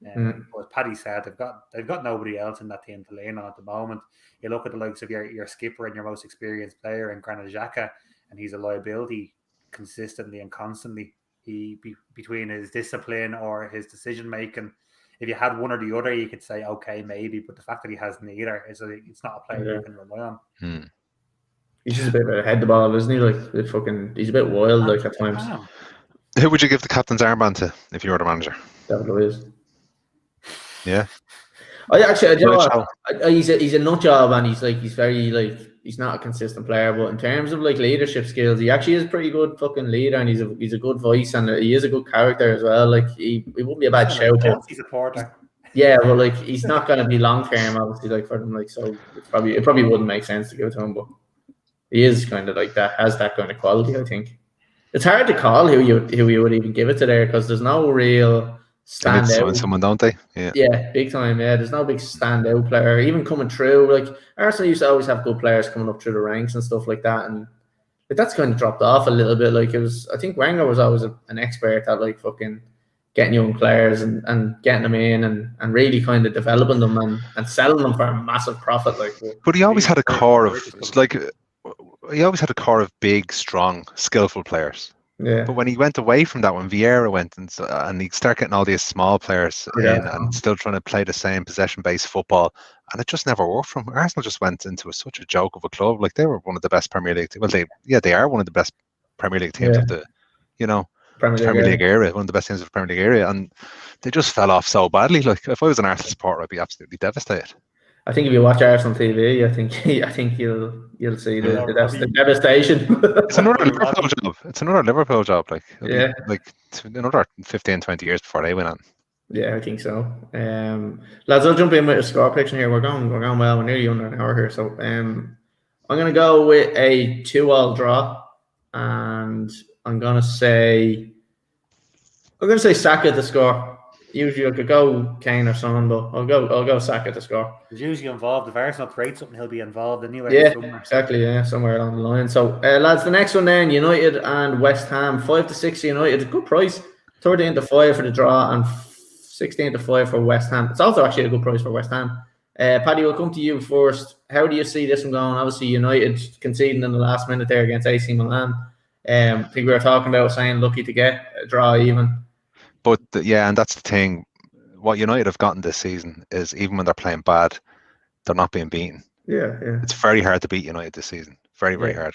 But as Paddy said, they've got nobody else in that team to lean on at the moment. You look at the likes of your skipper and your most experienced player in Granit Xhaka, and he's a liability consistently and constantly. Between his discipline or his decision making, if you had one or the other, you could say okay, maybe. But the fact that he has neither it's not a player you can rely on. He's just a bit ahead the ball, isn't he? Like he's a bit wild, like at times. Who would you give the captain's armband to if you were the manager? David Luiz. Yeah. He's a nut job, and he's very like, he's not a consistent player, but in terms of like leadership skills, he actually is a pretty good fucking leader, and he's a good voice, and he is a good character as well. Like he wouldn't be a bad shout. He's a supporter. Yeah, well, like he's not going to be long term, obviously. Like for them, like so, it probably wouldn't make sense to give it to him, but he is kind of like that, has that kind of quality. I think it's hard to call who you would even give it to there, because there's no real stand out. Someone, don't they? Yeah, big time. Yeah, there's no big standout player even coming through. Like Arsenal used to always have good players coming up through the ranks and stuff like that, and that's kind of dropped off a little bit. Like I think Wenger was always an expert at like fucking getting young players and getting them in and really kind of developing them and selling them for a massive profit. Like, but he always had a core of big, strong, skillful players. Yeah. But when he went away from that, when Vieira went and he started getting all these small players in and still trying to play the same possession-based football, and it just never worked for him. Arsenal just went into such a joke of a club. Like they were one of the best Premier League. They are one of the best Premier League teams of the, Premier League era, one of the best teams of the Premier League area, and they just fell off so badly. Like if I was an Arsenal supporter, I'd be absolutely devastated. I think if you watch Arsenal TV, I think you'll see the devastation. It's another Liverpool job. It's another Liverpool job. Like another 15, 20 years before they win on. Yeah, I think so. Lads, I'll jump in with a score prediction here. We're going well. We're nearly under an hour here, so I'm gonna go with a 2-2 draw, and I'm gonna say Saka to score. Usually I could go Kane or Son, but I'll go Saka to score. He's usually involved. If Arsenal create something, he'll be involved anyway. Yeah, exactly. Yeah, somewhere along the line. So, lads, the next one then, United and West Ham, 5-6 United, good price. 13-5 for the draw and 16-5 for West Ham. It's also actually a good price for West Ham. Paddy, we'll come to you first. How do you see this one going? Obviously, United conceding in the last minute there against AC Milan. I think we were talking about saying lucky to get a draw even. But and that's the thing. What United have gotten this season is even when they're playing bad, they're not being beaten. Yeah. It's very hard to beat United this season. Very, very hard.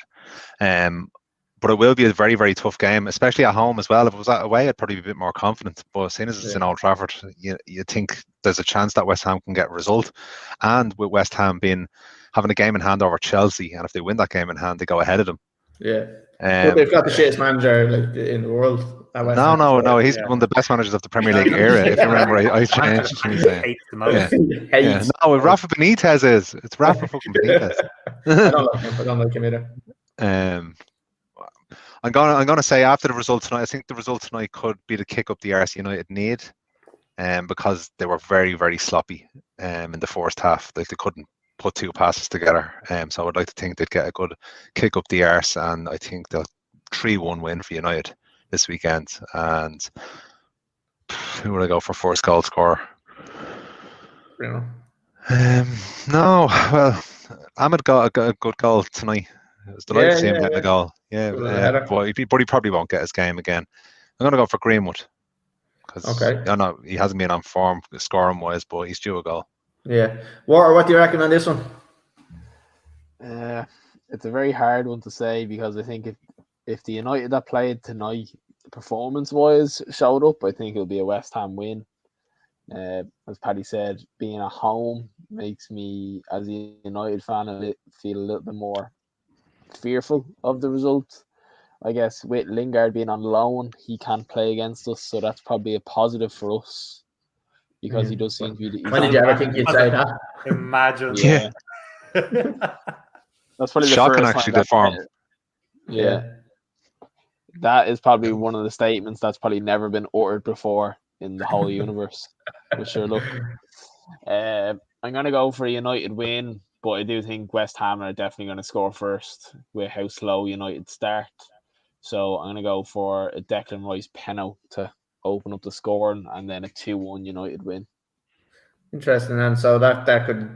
But it will be a very, very tough game, especially at home as well. If it was away, I'd probably be a bit more confident. But seeing as it's in Old Trafford, you think there's a chance that West Ham can get a result. And with West Ham having a game in hand over Chelsea, and if they win that game in hand, they go ahead of them. Yeah. But they've got the shittest manager in the world. No. He's one of the best managers of the Premier League era. If you remember, I changed. Yeah. No, Rafa Benitez is. It's Rafa fucking Benitez. I don't like him either. I'm gonna say after the result tonight, I think the result tonight could be the kick up the ARSE United need, because they were very, very sloppy in the first half. Like they couldn't put two passes together. So I would like to think they'd get a good kick up the arse, and I think they'll 3-1 win for United this weekend. And who would I go for first goal scorer? Bruno. No, well, Ahmed got a good goal tonight. It was delighted to see him getting a goal. Yeah, but he probably won't get his game again. I'm going to go for Greenwood because I know he hasn't been on form scoring wise, but he's due a goal. Yeah. What do you reckon on this one? It's a very hard one to say because I think if the United that played tonight performance-wise showed up, I think it'll be a West Ham win. As Paddy said, being at home makes me, as a United fan, feel a little bit more fearful of the result. I guess with Lingard being on loan, he can't play against us, so that's probably a positive for us because he does seem to be. When did you ever think you'd say that? Imagine. Yeah. That's probably shocking, the first actually, the form. Yeah. That is probably one of the statements that's probably never been uttered before in the whole universe. But sure, look, I'm going to go for a United win, but I do think West Ham are definitely going to score first with how slow United start. So I'm going to go for a Declan Rice penalty to open up the scoring and then a 2-1 United win. Interesting, and so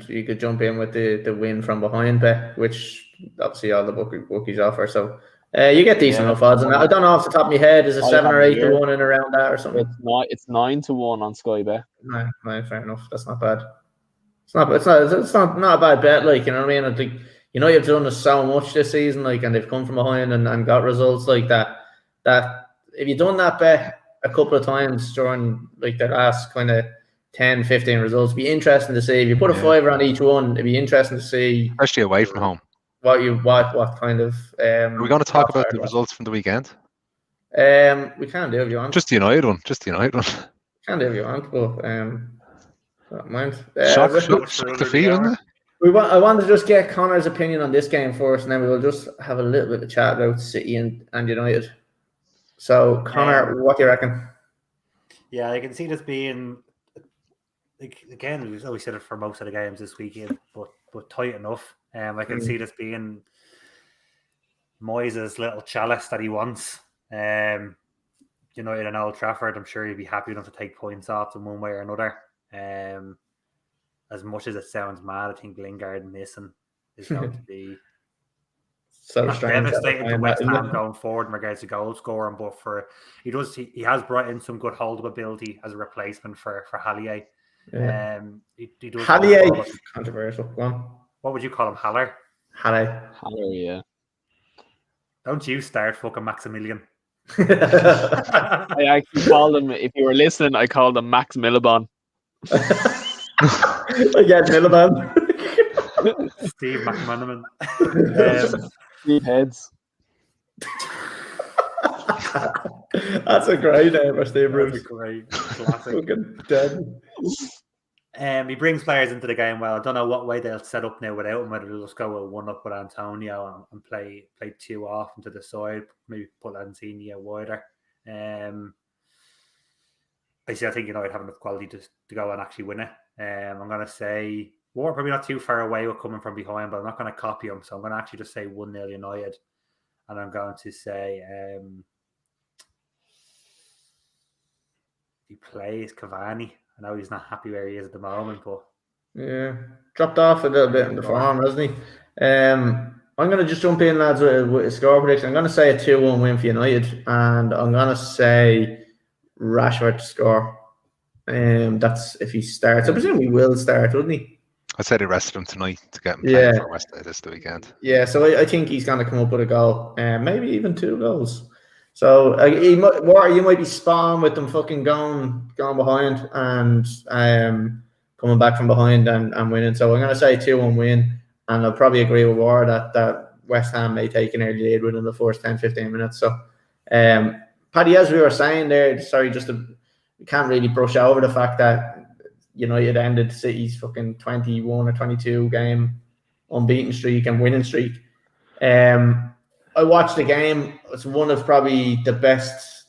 you could jump in with the win from behind bet, which obviously all the bookies offer. So you get decent enough odds on that. I don't know off the top of my head, is it 7 or 8 to 1 and around that or something? It's 9 to 1 on Sky Bet. No, fair enough. That's not bad. It's not a bad bet. Like, you know what I mean? I think United have done this so much this season, like, and they've come from behind and got results like that. That if you've done that bet a couple of times during like the last kind of 10, 15 results, it'd be interesting to see. If you put a fiver on each one, it'd be interesting to see, especially away from home, what kind of are we going to talk about the results from the weekend? We can do if you want. Just the United one. Can do if you want, but don't mind. Shock defeat, isn't it? I want to just get Connor's opinion on this game first, and then we will just have a little bit of chat about City and United. So, Connor, what do you reckon? Yeah, I can see this being, like, again, we've always said it for most of the games this weekend, but tight enough. I can see this being Moyes' little chalice that he wants. United and Old Trafford, I'm sure he'd be happy enough to take points off them one way or another. As much as it sounds mad, I think Lingard missing is going to be so devastating to West Ham going forward in regards to goal scoring. But he has brought in some good holding ability as a replacement for Hallier. Yeah. He does Hallier, controversial one. What would you call him, Haller? Haller, yeah. Don't you start fucking Maximilian. I actually called him, if you were listening, I called him Max Milibon. Again, Milibon. Steve McManaman. Steve Heads. That's a great name for Steve Bruce. That's a great classic. Fucking dead. He brings players into the game well. I don't know what way they'll set up now without him, whether they'll just go with 1 up with Antonio and play 2 off into the side, maybe put Lanzini wider. Basically, I think United have enough quality to go and actually win it. I'm going to say Ward probably not too far away with coming from behind, but I'm not going to copy him. So I'm going to actually just say 1-0 United. And I'm going to say he plays Cavani. I know he's not happy where he is at the moment, but yeah, dropped off a little bit in the form, hasn't he? I'm going to just jump in, lads, with a score prediction. I'm going to say a 2-1 win for United, and I'm going to say Rashford to score. That's if he starts. I presume he will start, wouldn't he? I said he rested him tonight to get him playing for West this weekend. Yeah, so I think he's going to come up with a goal, maybe even 2 goals. So you might be spot on with them fucking going behind and coming back from behind and winning. So I'm going to say 2-1 win, and I'll probably agree with Ward that West Ham may take an early lead within the first 10-15 minutes. So, Paddy, as we were saying there, sorry, we can't really brush over the fact that United ended City's fucking 21 or 22 game unbeaten streak and winning streak. I watched the game. It's one of probably the best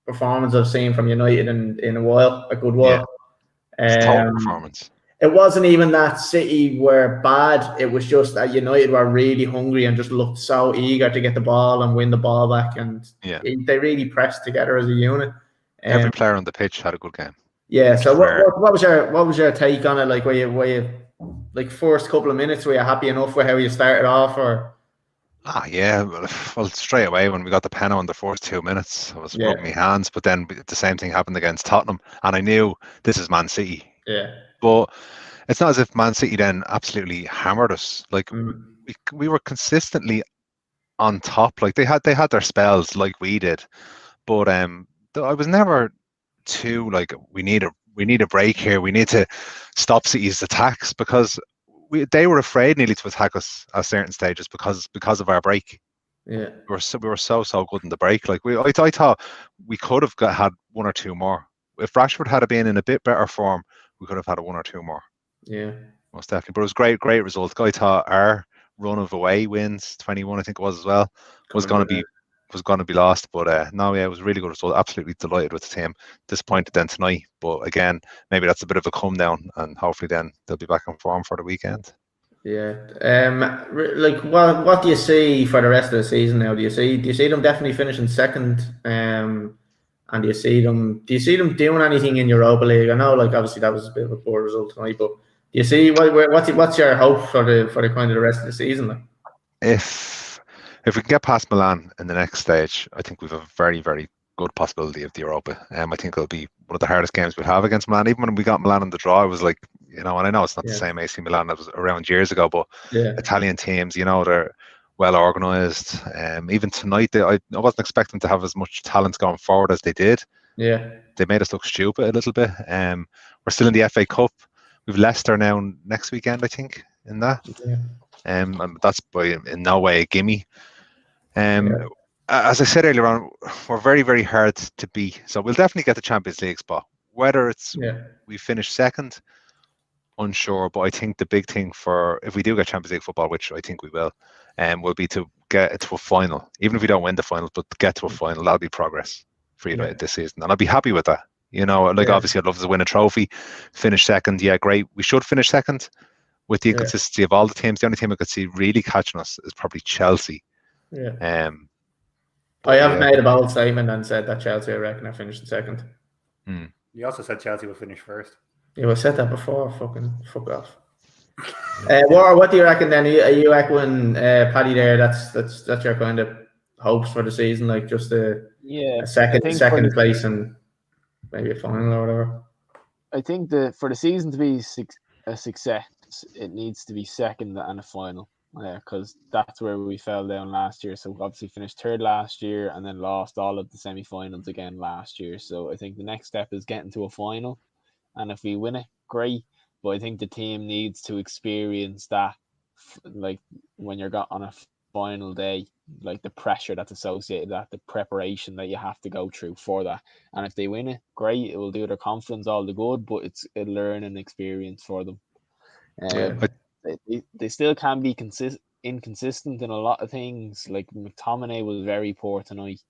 performances I've seen from United in a while, a good while. It's total performance. It wasn't even that City were bad. It was just that United were really hungry and just looked so eager to get the ball and win the ball back. And they really pressed together as a unit. Every player on the pitch had a good game. Yeah. So what was your take on it? Like, were you like first couple of minutes, were you happy enough with how you started off, or? Yeah. Well, straight away when we got the penalty in the first 2 minutes, I was rubbing my hands. But then the same thing happened against Tottenham, and I knew this is Man City. Yeah. But it's not as if Man City then absolutely hammered us. Like we were consistently on top. Like they had their spells like we did, but I was never too like we need a break here. We need to stop City's attacks, because they were afraid nearly to attack us at certain stages because of our break. Yeah, we were so good in the break. Like I thought we could have had one or two more. If Rashford had been in a bit better form, we could have had one or two more. Yeah, most definitely. But it was great result. I thought our run of away wins, 21 I think it was as well, was going to be lost. But it was a really good result. Absolutely delighted with the team. Disappointed then tonight, but again, maybe that's a bit of a come down, and hopefully then they'll be back in form for the weekend. Yeah. Like what do you see for the rest of the season now? Do you see them definitely finishing second? And do you see them doing anything in Europa League? I know, like, obviously that was a bit of a poor result tonight, but do you see what's your hope for the kind of the rest of the season? Like? If we can get past Milan in the next stage, I think we've a very, very good possibility of the Europa. I think it'll be one of the hardest games we'll have against Milan. Even when we got Milan in the draw, I was like, and I know it's not the same AC Milan that was around years ago, but Italian teams, they're well organised. Even tonight, I wasn't expecting to have as much talent going forward as they did. Yeah, they made us look stupid a little bit. We're still in the FA Cup. We've Leicester now next weekend, I think, in that. Yeah. And that's in no way a gimme. As I said earlier on, we're very, very hard to beat. So we'll definitely get the Champions League spot. Whether it's we finish second, unsure. But I think the big thing if we do get Champions League football, which I think we will be to get to a final. Even if we don't win the final, but to get to a final, that'll be progress for United this season. And I'll be happy with that. Obviously I'd love to win a trophy, finish second. Yeah, great. We should finish second. With the inconsistency of all the teams, the only team I could see really catching us is probably Chelsea. Yeah. I have made a bold statement and said that Chelsea, I reckon, are finishing second. You also said Chelsea will finish first. Yeah, I said that before. Fuck off. What do you reckon then? Are you echoing Paddy there? That's your kind of hopes for the season, like just a second place and maybe a final or whatever. I think for the season to be a success, it needs to be second and a final. Because that's where we fell down last year. So we obviously finished third last year and then lost all of the semi-finals again last year. So I think the next step is getting to a final. And if we win it, great. But I think the team needs to experience that, like when you're got on a final day, like the pressure that's associated with that, the preparation that you have to go through for that. And if they win it, great. It will do their confidence all the good, but it's a learning experience for them. They still can be inconsistent in a lot of things. Like McTominay was very poor tonight.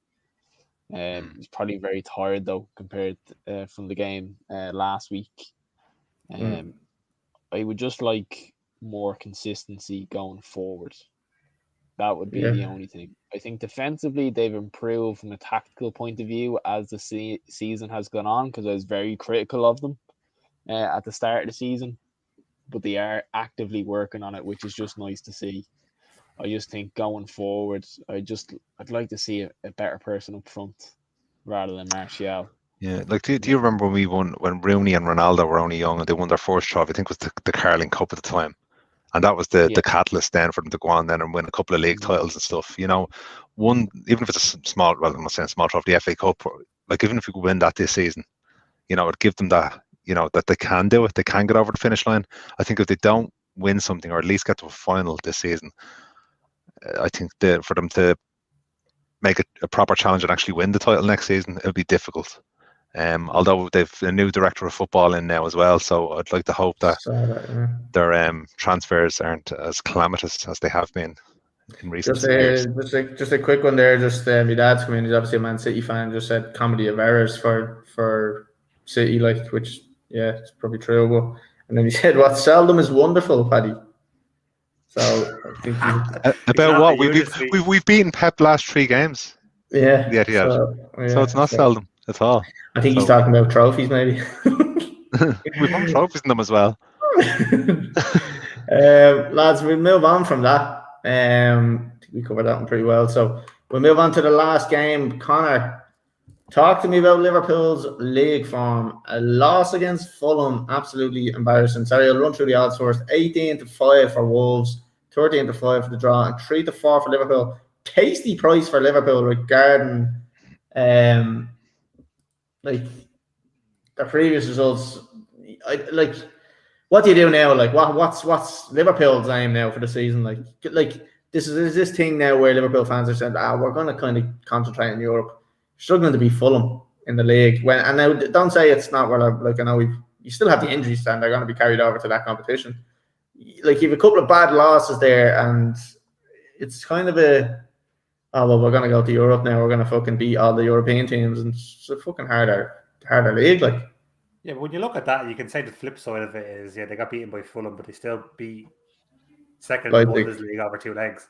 He's probably very tired though compared from the game last week. I would just like more consistency going forward. That would be the only thing. I think defensively they've improved from a tactical point of view as the season has gone on, because I was very critical of them at the start of the season. But they are actively working on it, which is just nice to see. I just think going forward, I'd like to see a better person up front rather than Martial. Yeah, like do you remember when we won, when Rooney and Ronaldo were only young and they won their first trophy? I think it was the Carling Cup at the time, and that was the catalyst then for them to go on then and win a couple of league titles and stuff. One, even if it's a small, well, I'm not saying small trophy, the FA Cup, like even if we could win that this season, it'd give them that. That they can do it, they can get over the finish line. I think if they don't win something or at least get to a final this season, I think for them to make a proper challenge and actually win the title next season, it'll be difficult. Although they've a new director of football in now as well, so I'd like to hope that their transfers aren't as calamitous as they have been in recent years. Just a quick one there. Just my dad's come in. He's obviously a Man City fan. Just said comedy of errors for City, like, which it's probably true. But and then he said, "What seldom is wonderful, Paddy." So I think about what we've beaten Pep last 3 games. Yeah. So it's not seldom at all. I think he's talking about trophies, maybe. We've won trophies in them as well. Lads, we'll move on from that. I think we covered that one pretty well. So we'll move on to the last game. Connor, talk to me about Liverpool's league form. A loss against Fulham, absolutely embarrassing. Sorry, I'll run through the odds first. 18-5 for Wolves, 13-5 for the draw, and 3-4 for Liverpool. Tasty price for Liverpool regarding like the previous results. What do you do now? Like, what's Liverpool's aim now for the season? Like this is this thing now where Liverpool fans are saying, we're going to kind of concentrate on Europe, struggling to be Fulham in the league. And now don't say it's not where, like, I know you still have the injuries and they're going to be carried over to that competition. Like, you have a couple of bad losses there, and it's kind of we're going to go to Europe now. We're going to fucking beat all the European teams, and it's a fucking harder league, like. Yeah, but when you look at that, you can say the flip side of it is, they got beaten by Fulham, but they still beat second in the Bundesliga over 2 legs.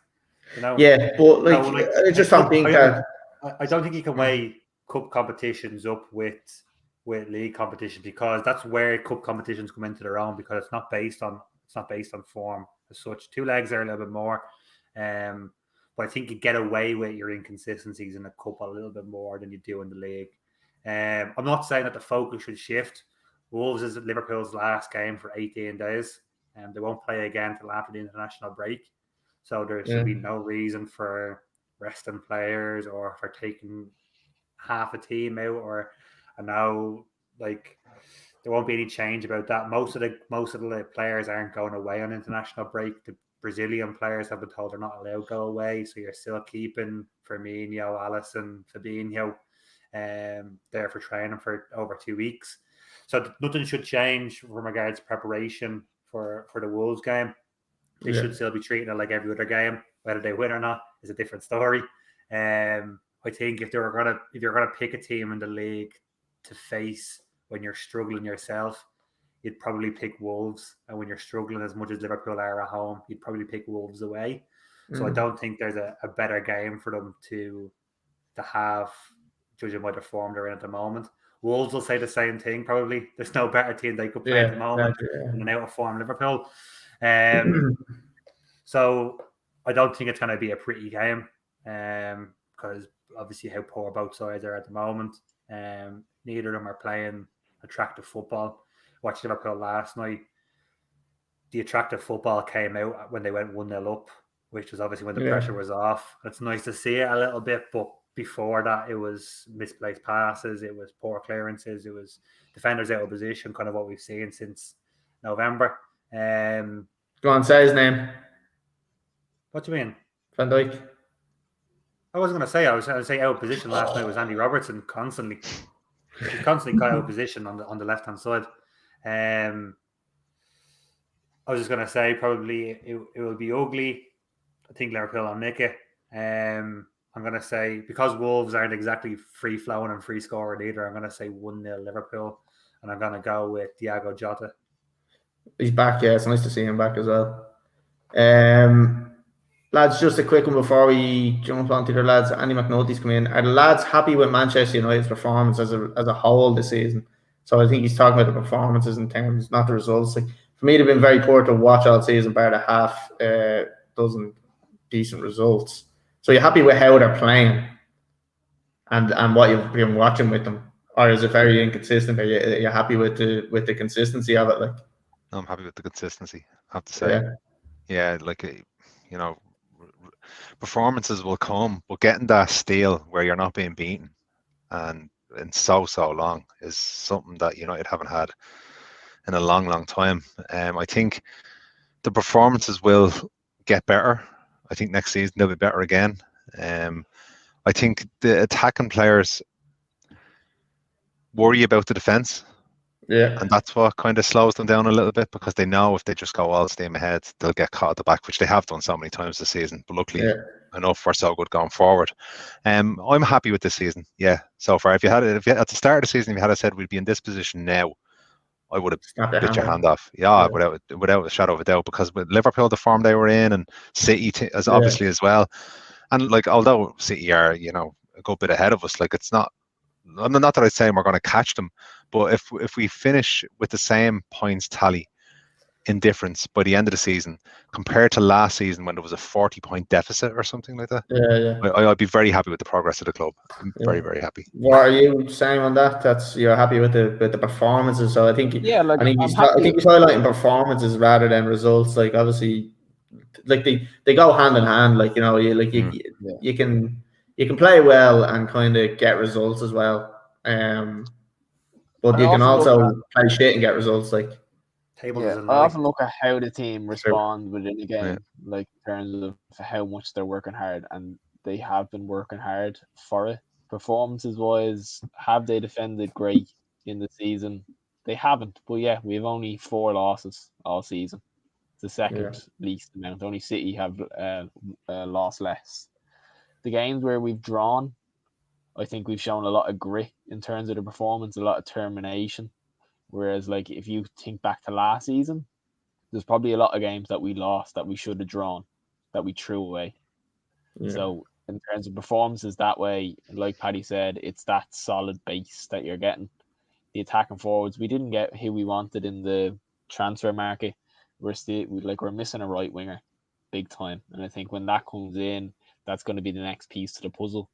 You know? Yeah, but I just don't think that. I don't think you can weigh cup competitions up with league competition, because that's where cup competitions come into their own, because it's not based on form as such. 2 legs are a little bit more, but I think you get away with your inconsistencies in a cup a little bit more than you do in the league. I'm not saying that the focus should shift. Wolves is Liverpool's last game for 18 days, and they won't play again till after the international break. So there should be no reason for resting players or for taking half a team out. I know, like, there won't be any change about that. Most of the players aren't going away on international break. The Brazilian players have been told they're not allowed to go away, so you're still keeping Firmino, Alisson, Fabinho there for training for over 2 weeks. So nothing should change from regards to preparation for the Wolves game. They should still be treating it like every other game. Whether they win or not is a different story. I think if you're gonna pick a team in the league to face when you're struggling yourself, you'd probably pick Wolves. And when you're struggling as much as Liverpool are at home, you'd probably pick Wolves away. So I don't think there's a better game for them to have, judging by the form they're in at the moment. Wolves will say the same thing, probably. There's no better team they could play at the moment than an out of form Liverpool. So I don't think it's going to be a pretty game, because obviously how poor both sides are at the moment. Neither of them are playing attractive football. Watched Liverpool last night. The attractive football came out when they went 1-0 up, which was obviously when the pressure was off. It's nice to see it a little bit, but before that, it was misplaced passes, it was poor clearances, it was defenders out of position, kind of what we've seen since November. Go on, say his name. What do you mean? Van Dijk. I wasn't going to say. I was going to say out of position last night was Andy Robertson constantly. He constantly got out of position on the left hand side. I was just going to say probably it will be ugly. I think Liverpool will nick it. I'm going to say, because Wolves aren't exactly free flowing and free scoring either, I'm going to say 1-0 Liverpool, and I'm going to go with Diogo Jota. He's back, yeah. It's nice to see him back as well. Lads, just a quick one before we jump onto the lads. Andy McNulty's come in. Are the lads happy with Manchester United's performance as a whole this season? So I think he's talking about the performances in terms, not the results. Like, for me, they've been very poor to watch all season, bar the half dozen decent results. So you're happy with how they're playing and what you've been watching with them, or is it very inconsistent? Are you happy with the consistency of it? Like, I'm happy with the consistency, I have to say. Yeah, like, performances will come, but getting that steal where you're not being beaten and in so long is something that United haven't had in a long time. I think the performances will get better. I think next season they'll be better again. I think the attacking players worry about the defence. Yeah. And that's what kind of slows them down a little bit, because they know if they just go all steam ahead, they'll get caught at the back, which they have done so many times this season. But luckily, enough we're so good going forward. I'm happy with this season. Yeah, so far. If you had at the start of the season, if you had said we'd be in this position now, I would have bit your hand off. Yeah, without a shadow of a doubt, because with Liverpool, the form they were in, and City as obviously as well. And like, although City are, you know, a good bit ahead of us, like it's not that I'd say we're going to catch them, but if we finish with the same points tally in difference by the end of the season compared to last season when there was a 40-point deficit or something like that, I'd be very happy with the progress of the club. I'm very, very happy. What are you saying on that? You're happy with the performances? So I think he's highlighting performances rather than results. Like obviously, like they go hand in hand. Like, you know, you can play well and kind of get results as well. But you can also play shit and get results. Like, I often look at how the team respond within a game, like in terms of how much they're working hard, and they have been working hard for it. Performances wise, have they defended great in the season? They haven't, but yeah, we have only 4 losses all season. It's the second least amount. Only City have lost less. The games where we've drawn, I think we've shown a lot of grit in terms of the performance, a lot of determination. Whereas, like, if you think back to last season, there's probably a lot of games that we lost that we should have drawn, that we threw away. Yeah. So, in terms of performances that way, like Paddy said, it's that solid base that you're getting. The attacking forwards, we didn't get who we wanted in the transfer market. We're missing a right winger, big time. And I think when that comes in, that's going to be the next piece to the puzzle.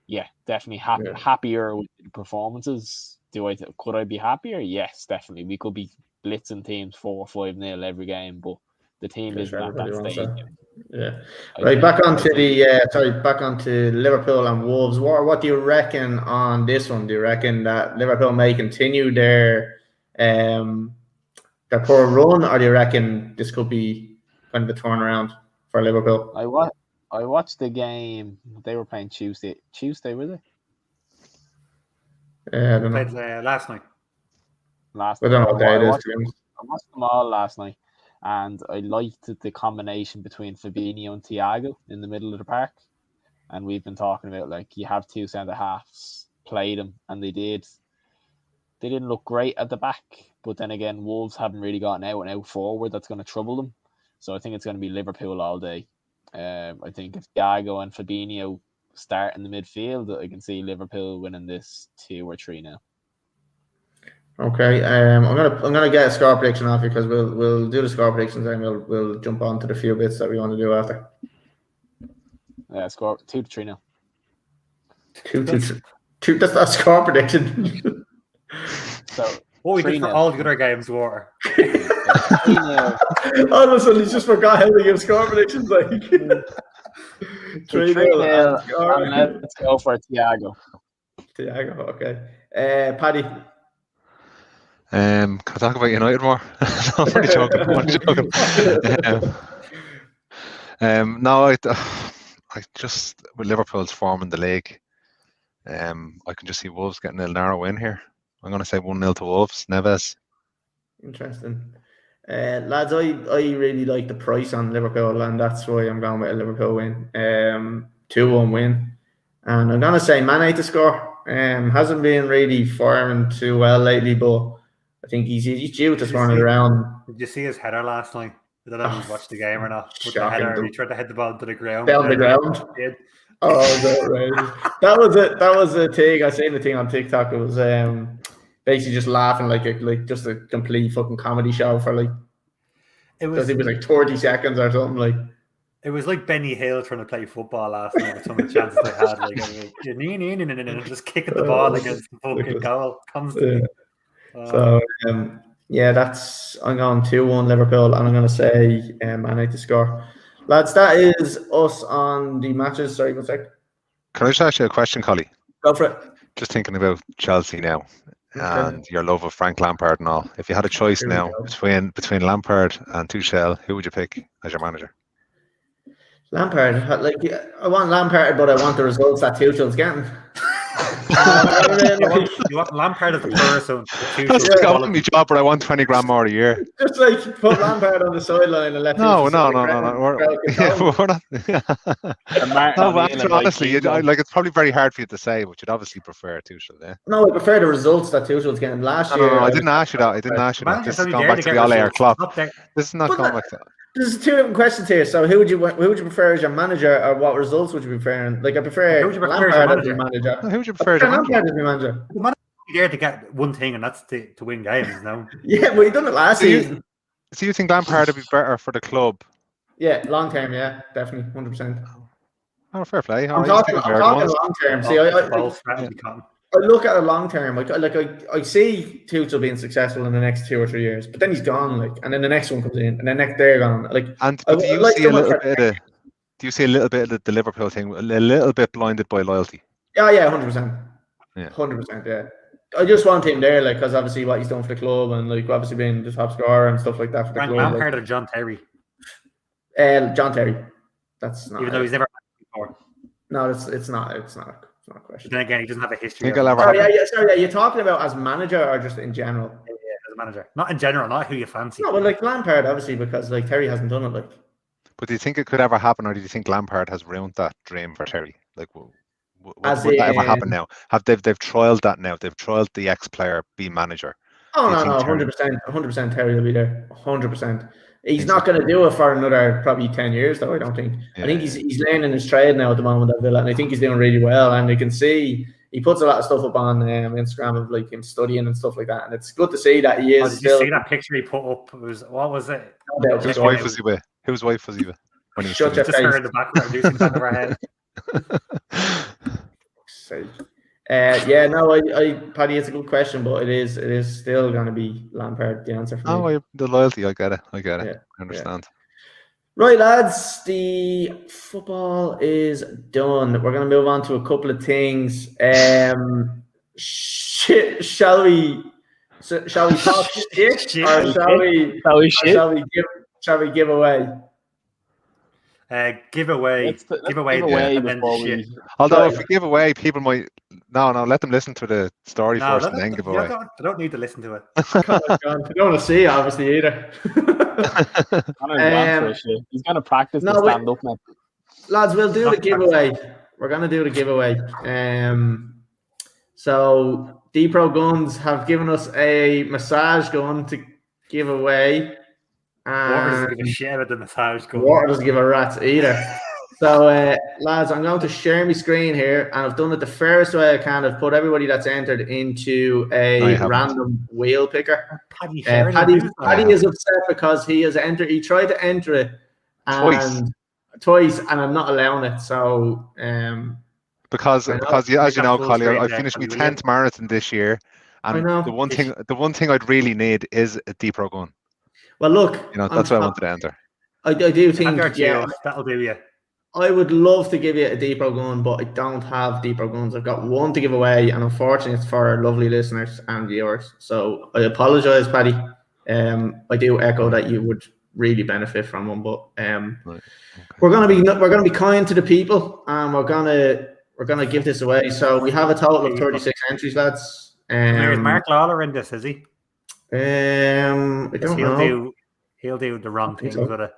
Yeah, definitely happier with the performances. Could I be happier? Yes, definitely. We could be blitzing teams 4 or 5-0 every game, but the team isn't at that stage. Yeah. Right, back onto Liverpool and Wolves. What do you reckon on this one? Do you reckon that Liverpool may continue their poor run, or do you reckon this could be kind of a turnaround for Liverpool? I watched the game. They were playing Tuesday. Tuesday, were they? I don't know. Played last night. I don't know what day it is. I watched them all last night, and I liked the combination between Fabinho and Thiago in the middle of the park. And we've been talking about, like, you have 2 centre halves, play them, and they did. They didn't look great at the back, but then again, Wolves haven't really gotten out and out forward. That's going to trouble them. So I think it's going to be Liverpool all day. I think if Thiago and Fabinho start in the midfield, I can see Liverpool winning this 2 or 3 now. Okay, I'm gonna get a score prediction off, because we'll do the score predictions and we'll jump on to the few bits that we want to do after. Yeah, score 2-3 now. 2-2. That's not a score prediction. So what we did for all the other games were. All of a sudden, he's just forgot how to give score predictions. Like 3-0. Let's go for Thiago. Thiago, okay. Paddy. Can I talk about United more? No, I'm only joking. No, I just, with Liverpool's form in the league, I can just see Wolves getting a narrow win here. I'm going to say 1-0 to Wolves. Neves. Interesting. Lads, I really like the price on Liverpool, and that's why I'm going with a Liverpool win. 2-1 win. And I'm going to say Mane to score. Hasn't been really firing too well lately, but I think he's due to turn it around. Did you see his header last night? I don't know if you watched the game or not. With the header, he tried to head the ball to the ground. Down the ground. Oh, right. That was a thing. I seen the thing on TikTok. It was basically just laughing like just a complete fucking comedy show for like. It was like 30 seconds or something like. It was like Benny Hill trying to play football last night with some of the chances they had, like just kicking the ball against the fucking goal constantly. Yeah. So I'm going 2-1 Liverpool, and I'm going to say Mane to score. Lads, that is us on the matches. Sorry, one sec. Can I just ask you a question, Collie? Go for it. Just thinking about Chelsea now and your love of Frank Lampard and all. If you had a choice between Lampard and Tuchel, who would you pick as your manager? Lampard, like I want Lampard, but I want the results that Tuchel's getting. You want Lampard as the person. That's like, I want my job, but I want 20 grand more a year. Just like put Lampard on the sideline and let No. We're not. Honestly, like it's probably very hard for you to say, but you'd obviously prefer Tuchel, yeah. No, I prefer the results that Tuchel's getting last year. No, I didn't ask you that. This is going back to the Ole Air Klopp. This is not going back to that. There's two different questions here. So, who would you prefer as your manager, or what results would you prefer? Like, I prefer Lampard as your manager. Who would you prefer as your Lampard as your manager? The manager there to get one thing, and that's to win games. No. Yeah, well, he done it last season. So you think Lampard would be better for the club? Yeah, long term. Yeah, definitely, 100%. Oh, fair play. I'm talking long term. See, I look at it long term. I see Tuchel being successful in the next 2 or 3 years, but then he's gone. And then the next one comes in, and then next they're gone. Do you see a little bit of the Liverpool thing? A little bit blinded by loyalty. Yeah, 100%. Yeah, 100%. Yeah, I just want him there, because obviously what he's done for the club, and obviously being the top scorer and stuff like that for the club. Lampard or John Terry? John Terry. That's not. Even though he's never before. No, it's not. It's not a question. Then again, he doesn't have a history. Sorry, you're talking about as manager or just in general? Yeah, as a manager. Not in general, not who you fancy. No, but Lampard, obviously, because Terry hasn't done it. But do you think it could ever happen, or do you think Lampard has ruined that dream for Terry? Would that ever happen now? They've trialed that now? They've trialed the ex-player be manager. Oh no, 100%. Terry will be there, 100%. He's not going to do it for another probably 10 years, though. I don't think. Yeah. I think he's learning his trade now at the moment at Villa, and I think he's doing really well. And you can see he puts a lot of stuff up on Instagram of him studying and stuff like that, and it's good to see that he is. Did you see that picture he put up? What was it? Whose wife was he with? Whose wife was he with? When he Shut your face. Her in the background, do things under her head. Paddy, it's a good question, but it is still going to be Lampard, the answer for me. The loyalty, I get it. I understand. Yeah. Right, lads, the football is done. We're going to move on to a couple of things. Shall we talk shit, or shall we give away? Give away and then shit. Although if we give away, people might let them listen to the story first and then give away. I don't need to listen to it. I don't want to see it, obviously, either. He's going to practice the stand-up now. Lads, we'll do the giveaway. We're going to do the giveaway. So Deprogun have given us a massage gun to give away. Water doesn't give a shit about the massage gun. Water doesn't give a rat's either. So, lads, I'm going to share my screen here, and I've done it the fairest way I can. I've put everybody that's entered into a random wheel picker. Paddy is upset because he has entered. He tried to enter it twice, and I'm not allowing it. So, because as you know, Collier, I finished my 10th marathon this year, and the one thing I'd really need is a Deprogun. Well, look, that's what I wanted to enter. I do think that'll do you. I would love to give you a Deprogun, but I don't have Deproguns. I've got one to give away, and unfortunately, it's for our lovely listeners and viewers. So I apologise, Paddy. I do echo that you would really benefit from one, but we're gonna be kind to the people, and we're gonna give this away. So we have a total of 36 entries, lads. Is Mark Lawler in this? Is he? I don't know. He'll do the wrong things with it.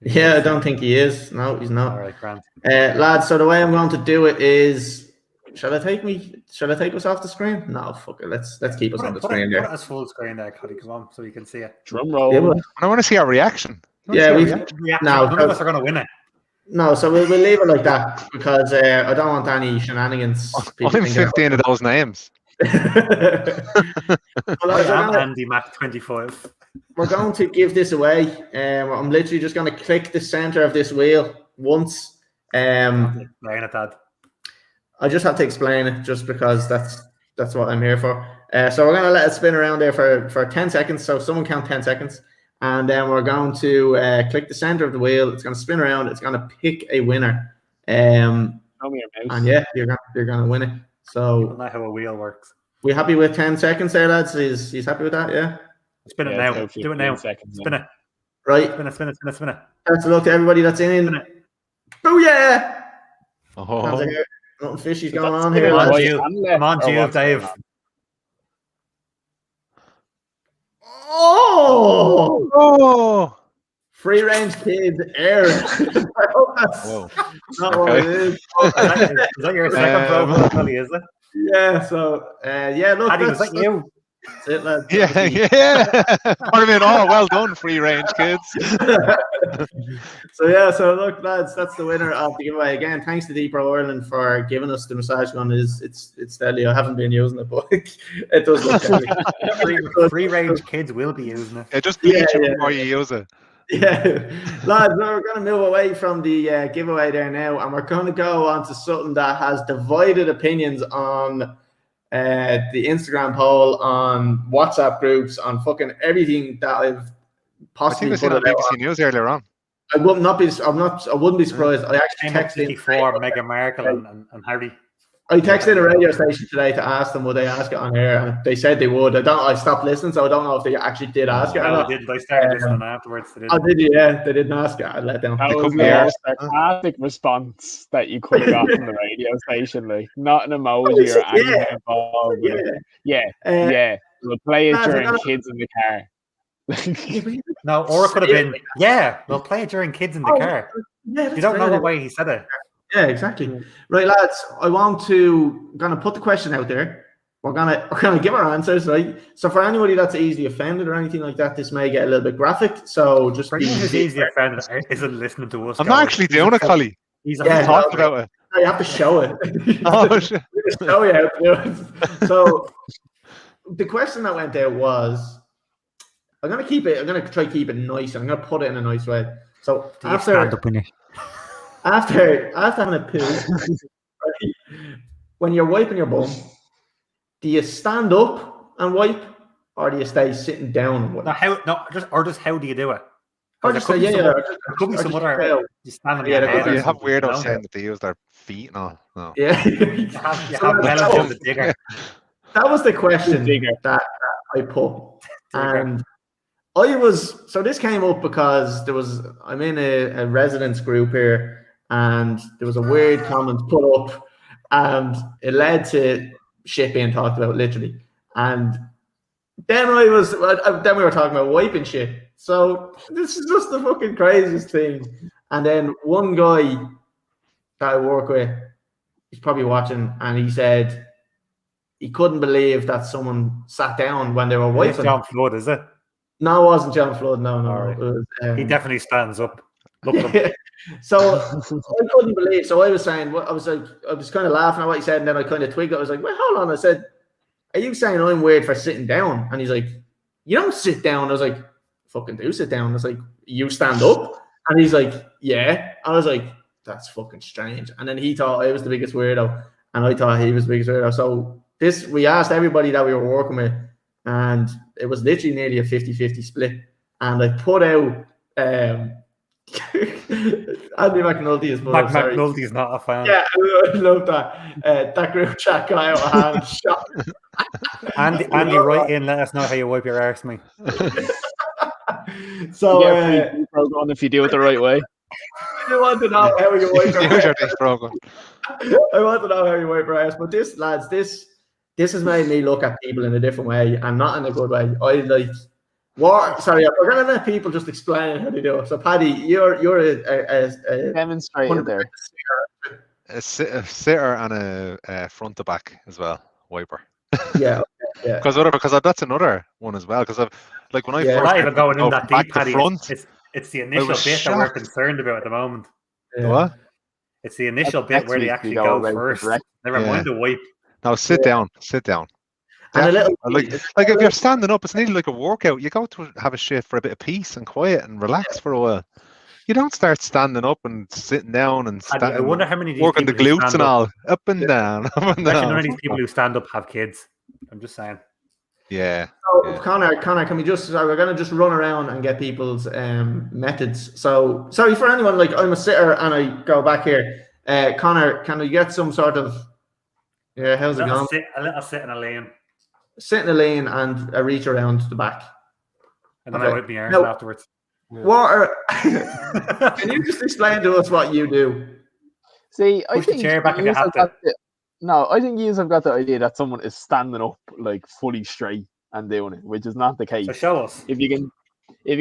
Yeah, I don't think he is. No, he's not. All right, Grant. Lads, so the way I'm going to do it is, shall I take us off the screen? No, fuck it. Let's keep us on the screen there. Put it as full screen there, Cuddy. Come on, so we can see it. Drum roll. Yeah, I want to see our reaction. None of us are going to win it. No, so we'll leave it like that because I don't want any shenanigans. I'm 15 of those names. I'm Andy Mac 25. We're going to give this away. I'm literally just going to click the center of this wheel once. Explain it, Dad. I just have to explain it just because that's what I'm here for. So we're going to let it spin around there for 10 seconds. So someone count 10 seconds. And then we're going to click the center of the wheel. It's going to spin around. It's going to pick a winner. And yeah, you're going to win it. So I don't know how a wheel works. We happy with 10 seconds there, lads? He's happy with that, yeah? Spin it now. Do it now. Spin it. Right. Spin it. Best of luck to everybody that's in. Oh yeah. Oh, Nothing fishy's going on here. Come on, Lads. Juve, Dave. Oh, free range kids air. I hope that's not what it is. Is that your second profile, Cully, is it? Yeah, so yeah, look, Paddy, was that you? That's it, lads. I mean, well done, free range kids. So look, lads, that's the winner of the giveaway. Again, thanks to Depro Ireland for giving us the massage gun. It's deadly. I haven't been using it, but it does look deadly. Free range kids will be using it. Just bleach it before you use it. Yeah, lads, we're going to move away from the giveaway there now, and we're going to go on to something that has divided opinions on the Instagram poll, on WhatsApp groups, on fucking everything that I've possibly. I think I seen on BBC News earlier on. I wouldn't be surprised. I actually texted Meghan Markle and Harry. I texted a radio station today to ask them would they ask it on air, and they said they would. I stopped listening, so I don't know if they actually did ask it. No, I started listening afterwards. Did you? Yeah, they didn't ask it. I let them. That was the sarcastic response that you could have got from the radio station, like not an emoji or anything involved. Yeah. We'll play it during kids in the car. No, or it could have been, we'll play it during kids in the car. Yeah, you don't know the way he said it. Yeah, exactly. Right, lads, gonna put the question out there. We're gonna give our answers, right? So for anybody that's easily offended or anything like that, this may get a little bit graphic. So just for anyone who's easily offended isn't listening to us. I'm not actually doing it, Collie. He's talked about it. No, you have to show it. Shit. Show you how to do it. So the question that went there was, I'm gonna try to keep it nice, and I'm gonna put it in a nice way. So after having a poo, when you're wiping your bum, do you stand up and wipe, or do you stay sitting down and wipe? How do you do it? Or just could be some other. You stand on your head. You have weirdos saying that they use their feet and all. No. Yeah. you have Melons Moan the digger. That was the question that I put, and so this came up because I'm in a residence group here, and there was a weird comment put up, and it led to shit being talked about, literally. And then we were talking about wiping shit. So this is just the fucking craziest thing. And then one guy that I work with, he's probably watching, and he said he couldn't believe that someone sat down when they were wiping. It's John Flood, is it? No, it wasn't John Flood. No. Right. It was, he definitely stands up. Look at him. So I couldn't believe. So I was saying, I was kind of laughing at what he said, and then I kind of twigged. I was like, "Wait, hold on." I said, "Are you saying I'm weird for sitting down?" And he's like, "You don't sit down." I was like, "Fucking do sit down." I was like, "You stand up?" And he's like, "Yeah." I was like, "That's fucking strange." And then he thought I was the biggest weirdo, and I thought he was the biggest weirdo. So we asked everybody that we were working with, and it was literally nearly a 50-50 split. And I put out Andy McNulty is McNulty's not a fan. Yeah, I love that. That group chat guy out of hand shot. Andy, write in, let us know how you wipe your arse, mate. So program if you do it the right way. I want to know how you wipe your arse. I want to know how you wipe your arse. But this, lads, this has made me look at people in a different way, and not in a good way. Sorry, we're going to let people just explain how they do it. So, Paddy, you're a demonstrator there. A sitter and a front to back as well, wiper. Yeah. Because that's another one as well. Because when I first not even going in that deep, Paddy. Front, it's the initial bit that we're concerned about at the moment. Yeah. What? It's the initial bit where they actually go first. Never mind the wipe. No, sit down. And a little like if you're standing up, it's nearly like a workout. You go to have a shit for a bit of peace and quiet and relax for a while. You don't start standing up and sitting down and I wonder how many working the glutes and all up and down. None of these people who stand up have kids. I'm just saying. Yeah. So, Connor, can we we're going to just run around and get people's methods. So, sorry for anyone, like I'm a sitter and I go back here. Connor, can we get some sort of, how's it going? A little sit in a lane. Sit in a lane and a reach around the back. And then I wipe my arms afterwards. Can you just explain to us what you do? See, I Push the think chair back if you yous have have to. got no, I think you have got the idea that someone is standing up like fully straight and doing it, which is not the case. So show us. If you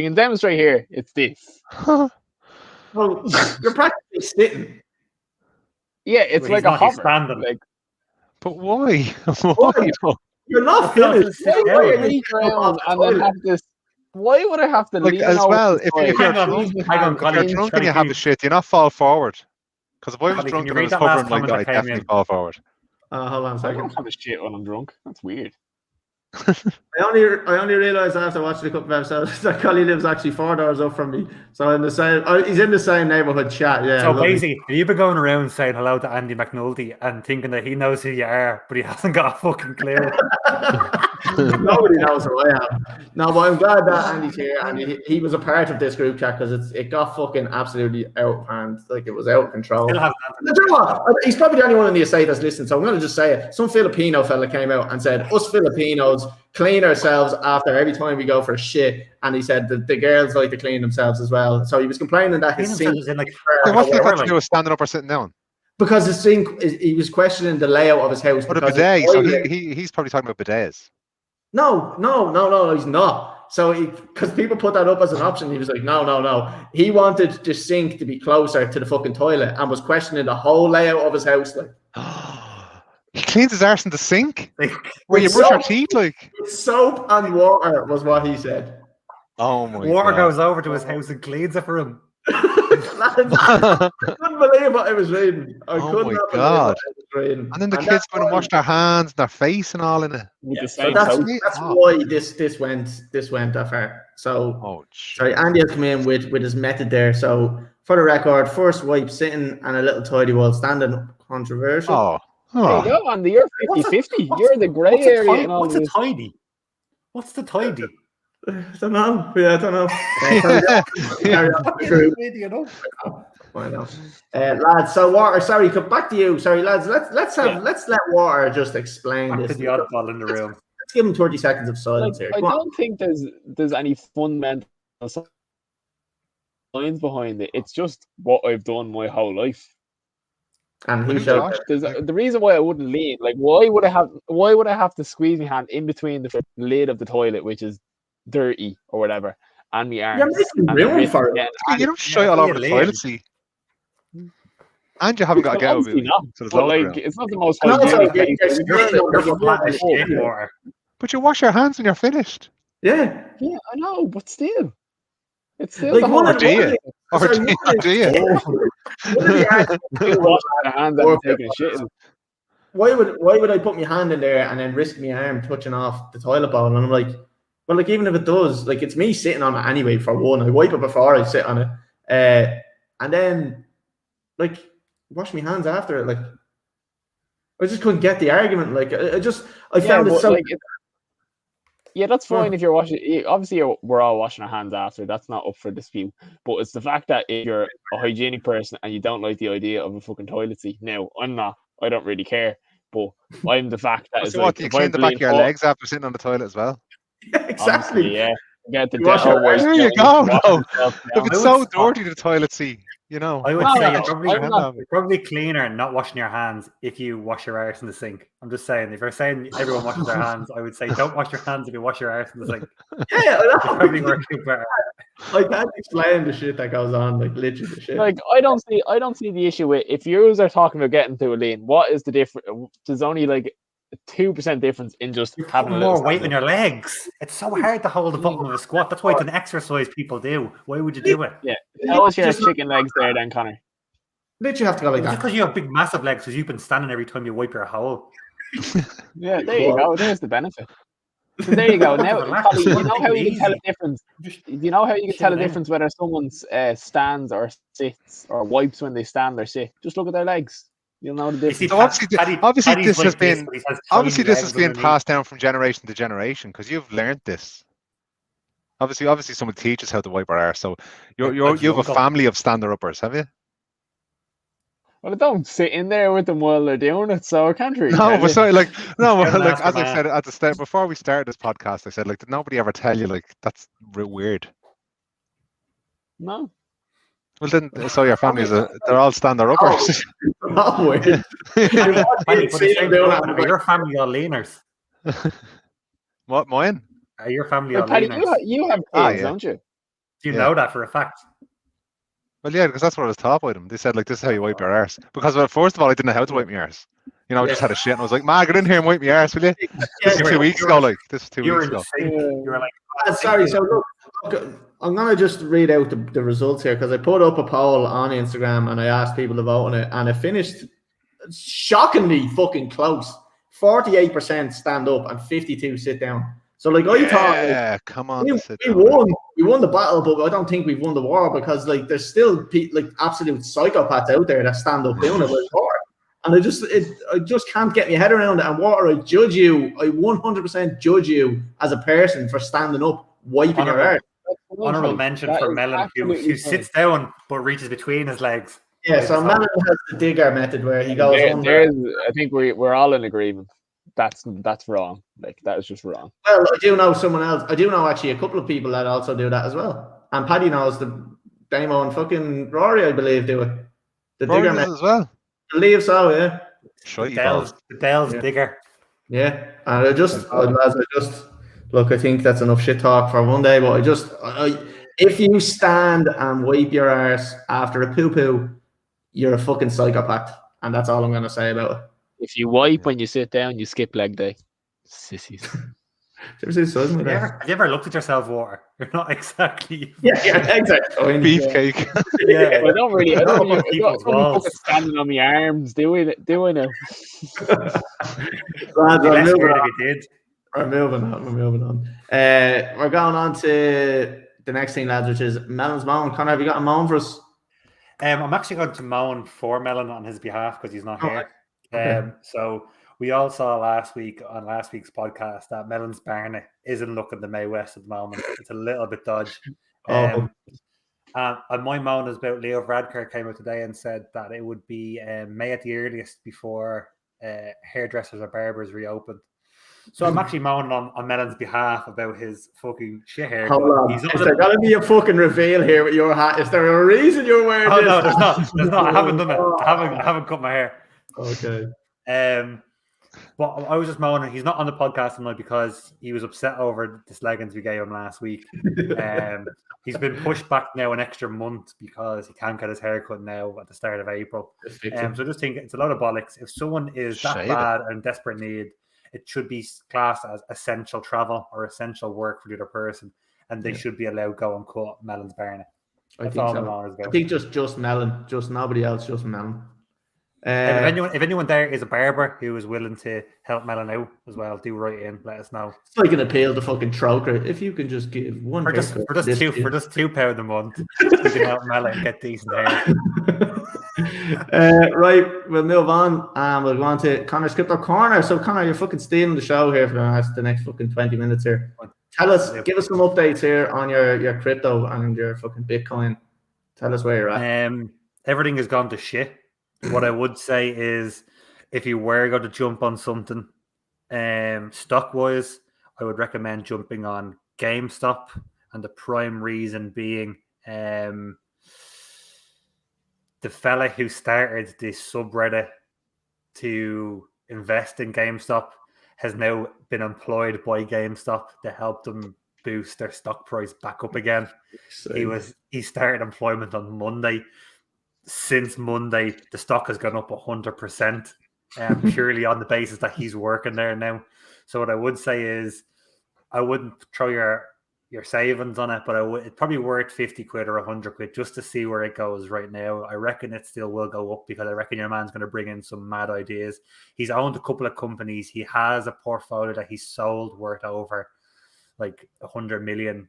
can demonstrate here, it's this. Well, you're practically sitting. Yeah, it's Well, like he's a not, he's hover. standing. Like, But why? Why? Why? You're not finished. Why Why are you reach getting up around off the and then toilet? have this. Why would I have to Like, lean as over well, the if toilet, you're Hang on, squeeze my hang on, hand Colin. If you're in- drunk Try and you to have the keep- shit, do you not fall forward? Because if I was Colin, drunk can you and I read was that last hovering like comment that, that I'd came definitely in? fall forward. Hold on a I second. don't have a shit when I'm drunk. That's weird. I only realised after watching a couple of episodes that Collie lives actually 4 doors up from me. So in the same, he's in the same neighbourhood chat. Yeah. So lovely. basically, have you been going around saying hello to Andy McNulty and thinking that he knows who you are, but he hasn't got a fucking clue? Nobody knows who I am. No, but I'm glad that Andy's here and he was a part of this group chat because it got fucking absolutely out of hand. Like it was out of control. Still hasn't You know what? He's probably the only one in the estate that's listening, so I'm going to just say it. Some Filipino fella came out and said, us Filipinos clean ourselves after every time we go for a shit, and he said that the girls like to clean themselves as well. So he was complaining that his sink was in like Yeah, what's that got to like- do with standing up or sitting down? because his sink he was questioning the layout of his house. What a because bidet. his So toilet- he's probably talking about bidets. No, he's not. So because people put that up as an option, he was like, no. He wanted the sink to be closer to the fucking toilet and was questioning the whole layout of his house. Like, He cleans his arse in the sink like, where you With brush your soap. teeth, like. soap and water was what he said. Oh my water god. goes over to his house and cleans it for him. Lads, I couldn't believe what I was reading. I Oh could my not believe God. what I was reading. And then the kids that's going to why- wash their hands and their face and all in it. With the So same that's soap. why this went that far. So Oh, shit. sorry, Andy has come in with his method there. So for the record, first wipe sitting and a little tidy while standing. Controversial. Oh. There you Oh. go, Andy. You're 50-50. You're the grey What's a area tidy? in all What's a this. tidy? What's the tidy? I don't know. Yeah, I don't know. Carry on. I know. Lads, so water. Sorry, come back to you. Sorry, lads. Let's let water just explain Back to this. the oddball in the room. Let's give him 30 seconds of silence here. I Come on. don't think there's any fundamental science behind it. It's just what I've done my whole life. And he Well, showed. Josh, The reason why I wouldn't lean, like, why would I have to squeeze my hand in between the lid of the toilet, which is dirty or whatever, and my arms? You're making and room wrist for it. again? You don't shite all over the toilet seat. And you haven't got a go Obviously not, so there's but, loads like, around. it's not the most And also, hygienic you're place. spitting on the Flat floor. as shit, water. But you wash your hands when you're finished. Yeah. Yeah, I know, but still, it's still Like the one whole of do you? the Or sorry, do you? one of Do you? thing washing your hands and taking a shit. why would I put my hand in there and then risk my arm touching off the toilet bowl? And I'm like, well, like even if it does, like it's me sitting on it anyway. For one, I wipe it before I sit on it, and then like wash my hands after it. Like I just couldn't get the argument. Like I found it but, so. like, yeah, that's fine if you're washing. Obviously, we're all washing our hands after. That's not up for dispute. But it's the fact that if you're a hygienic person and you don't like the idea of a fucking toilet seat. Now, I'm not. I don't really care. But I'm the fact that it's So what, like, do you if clean I'm the back of your leaning legs after sitting on the toilet as well? Exactly. Honestly, yeah. Get the You wash your Dettol wipes hands. There you down, go, wash no. yourself If down. it's I so would stop. dirty, the toilet seat, you know. I would No, say no, I'm not. you're probably cleaner not washing your hands if you wash your arse in the sink. I'm just saying, if you're saying everyone washes their hands, I would say don't wash your hands if you wash your arse in the sink. Yeah, It probably works better. I can't explain the shit that goes on. Like literally the shit. Like I don't see the issue with if you are talking about getting to a lean. What is the difference? There's only like 2% difference in just You're having putting a little more weight on stand your legs. It's so hard to hold the bottom of a squat. That's why it's an exercise people do. Why would you do it? Yeah, tell us your Just- chicken legs there, then, Connor. Literally have to go like Just that. because you have big, massive legs, because you've been standing every time you wipe your hole. Yeah, there you go. There's the benefit. So there you go. Now, Relax. Collie, you know how you can tell a Easy. difference. Just You know how you can tell a chill out. difference whether someone's stands or sits or wipes when they stand or sit. Just look at their legs. You'll know the You see, difference. So obviously Paddy's this like has been- but he has Obviously, tiny this has legs been underneath. passed down from generation to generation because you've learned this. Obviously, someone teaches how to wipe our arse. So you have a uncle. family of stander-uppers, have you? Well, I don't sit in there with them while they're doing it, so I can't really. No, tell but you. sorry, like no, Get an like ask as for I that. said at the start before we started this podcast, I said like did nobody ever tell you like that's weird? No. Well, then, so your family they're all stand-uppers. Not weird. Are your family all leaners? What, mine? Are your family Wait, all Paddy, leaners? you have kids, don't you? Do you know that for a fact? Well, yeah, because that's what I was taught by them. They said, like, this is how you wipe your arse. Because, well, first of all, I didn't know how to wipe my arse. You know, I just had a shit, and I was like, Ma, get in here and wipe my arse, will you? This was 2 weeks ago, like. This was 2 weeks ago. You were like, sorry, so look, I'm going to just read out the results here, because I put up a poll on Instagram, and I asked people to vote on it, and it finished shockingly fucking close. 48% stand up, and 52% sit down. So, like, I thought, come on, we won the battle, but I don't think we've won the war, because, like, there's still like absolute psychopaths out there that stand up doing it with war, and I just can't get my head around it. And Water, I 100% judge you as a person for standing up, wiping your arse. Honorable mention for Melon, who sits down but reaches between his legs. Yeah, so Melon has the digger method where he goes under. I think we're all in agreement. That's wrong. Like, that is just wrong. Well, I do know someone else. I do know actually a couple of people that also do that as well. And Paddy knows the Damo and fucking Rory, I believe, do it. The Rory digger does as well. I believe so, yeah. The Dell's digger. Yeah, and I just look. I think that's enough shit talk for one day. But if you stand and wipe your arse after a poo poo, you're a fucking psychopath, and that's all I'm gonna say about it. If you wipe when you sit down, you skip leg day. Sissies. Have you ever looked at yourself, Water? You're not exactly. Yeah, exactly. Beefcake. Yeah, I don't really. I don't really standing on my arms doing it. We're moving on. We're going on to the next thing, lads, which is Melons Moan. Conor, have you got a moan for us? I'm actually going to moan for Melon on his behalf because he's not here. Okay. So we all saw last week's podcast that Melon's Barney isn't looking the May West at the moment. It's a little bit dodgy. And my moan is about Leo Varadkar came out today and said that it would be May at the earliest before hairdressers or barbers reopened. So I'm actually moaning on Melon's behalf about his fucking shit hair. Hold on. Is there got to be a fucking reveal here with your hat? Is there a reason you're wearing this? No, there's not. I haven't done it. I haven't cut my hair. Okay. But I was just moaning. He's not on the podcast tonight because he was upset over the leggings we gave him last week. He's been pushed back now an extra month because he can't get his hair cut now at the start of April. So I just think it's a lot of bollocks. If someone is that bad and desperate need, it should be classed as essential travel or essential work for the other person, and they should be allowed to go and cut Melon's Barney. I think so. I think just Melon, just nobody else, just Melon. If anyone there is a barber who is willing to help Melon out as well, do write in, let us know. It's like an appeal to fucking Troker. If you can just give one for just £2 a month, you can help Melon get decent hair. Right, we'll move on and we'll go on to Conors Crypto Corner. So Conor, you're fucking stealing the show here for the next fucking 20 minutes here. Give us some updates here on your crypto and your fucking Bitcoin. Tell us where you're at. Everything has gone to shit. What I would say is, if you were going to jump on something, stock wise, I would recommend jumping on GameStop, and the prime reason being the fella who started this subreddit to invest in GameStop has now been employed by GameStop to help them boost their stock price back up again. He started employment on Monday. Since Monday, the stock has gone up 100%, purely on the basis that he's working there now. So what I would say is, I wouldn't throw your savings on it, but it's probably worth 50 quid or 100 quid just to see where it goes right now. I reckon it still will go up because I reckon your man's going to bring in some mad ideas. He's owned a couple of companies. He has a portfolio that he's sold worth over like $100 million.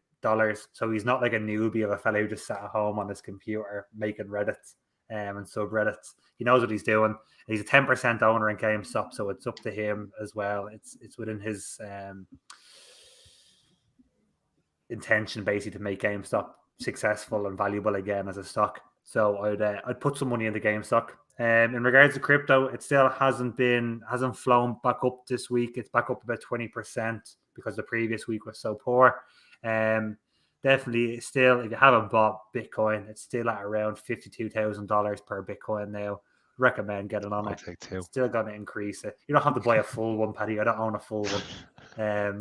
So he's not like a newbie of a fellow who just sat at home on his computer making Reddits and subreddits. He knows what he's doing. He's a 10% owner in GameStop, so it's up to him as well. It's within his intention basically to make GameStop successful and valuable again as a stock. So I'd put some money into GameStop. In regards to crypto, it still hasn't flown back up this week. It's back up about 20% because the previous week was so poor. definitely still, if you haven't bought Bitcoin, it's still at around $52,000 per Bitcoin now. Recommend getting on it. Take two. It's still going to increase it. You don't have to buy a full one, Paddy. I don't own a full one.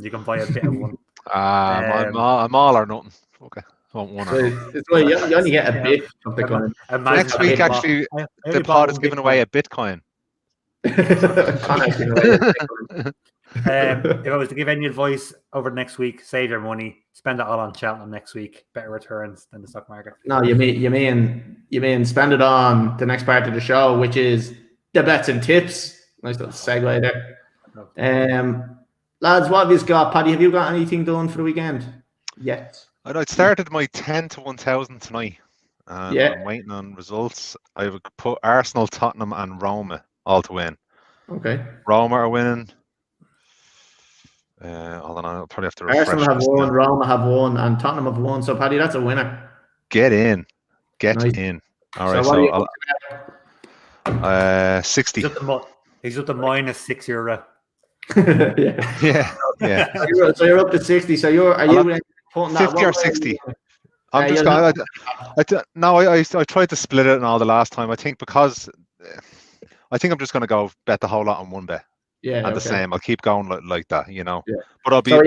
You can buy a bit of one. I'm all or nothing. Okay. So it's like you only get a bit of Bitcoin. Next week, actually, the pod is giving away a Bitcoin. If I was to give any advice over the next week, save your money, spend it all on Cheltenham next week. Better returns than the stock market. No, you mean spend it on the next part of the show, which is the bets and tips. Nice little segue there. Lads, what have you got? Paddy, have you got anything done for the weekend? Yes. I started my 10 to 1,000 tonight. And I'm waiting on results. I would put Arsenal, Tottenham, and Roma all to win. Okay. Roma are winning. Hold on, I'll probably have to refresh. Arsenal have won, Roma have won, and Tottenham have won. So, Paddy, that's a winner. Get in. In. All right, so I'll, 60. He's up to minus €6. yeah. So you're up to 60. So are you putting that 50 or 60? I'm just going. I tried to split it and all the last time. I think because I'm just going to go bet the whole lot on one bet. Yeah, and the same. I'll keep going like that, you know. Yeah. But I'll be. So are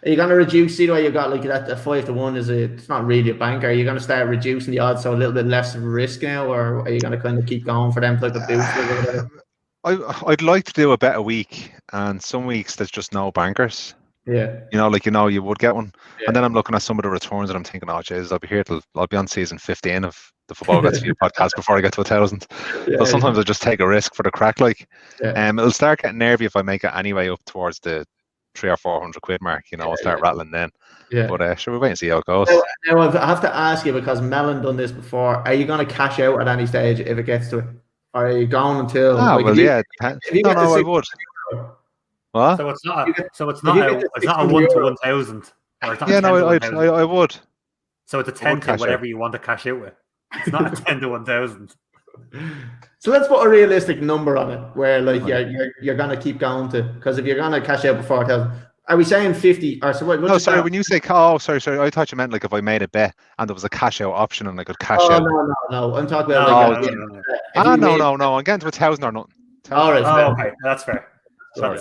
you going to reduce? See the way you got like that 5 to 1 it's not really a banker. Are you going to start reducing the odds so a little bit less of a risk now, or are you going to kind of keep going for them type of boost or whatever? I'd like to do a bet a week, and some weeks there's just no bankers. Yeah. You would get one. Yeah. And then I'm looking at some of the returns and I'm thinking, oh, Jesus, I'll be on season 15 of the Footballbets4u podcast before I get to 1,000. So sometimes I just take a risk for the crack. It'll start getting nervy if I make it anyway up towards the 300 or 400 quid mark. I'll start rattling then. Yeah. But should we wait and see how it goes? Now I have to ask you, because Melon done this before. Are you going to cash out at any stage if it gets to it? Or are you going until? I would. What? So it's not a 1 to 1,000. I would. So it's a 10 to whatever you want to cash out with. It's not a 10 to 1,000. So let's put a realistic number on it, where you're gonna keep going to, because if you're gonna cash out before 4,000, are we saying 50? Or so what? No, sorry. When you say sorry. I thought you meant like if I made a bet and there was a cash out option and I could cash out. No. I'm talking about no. I'm getting to 1,000 or nothing. All right. Okay, that's fair. Sorry,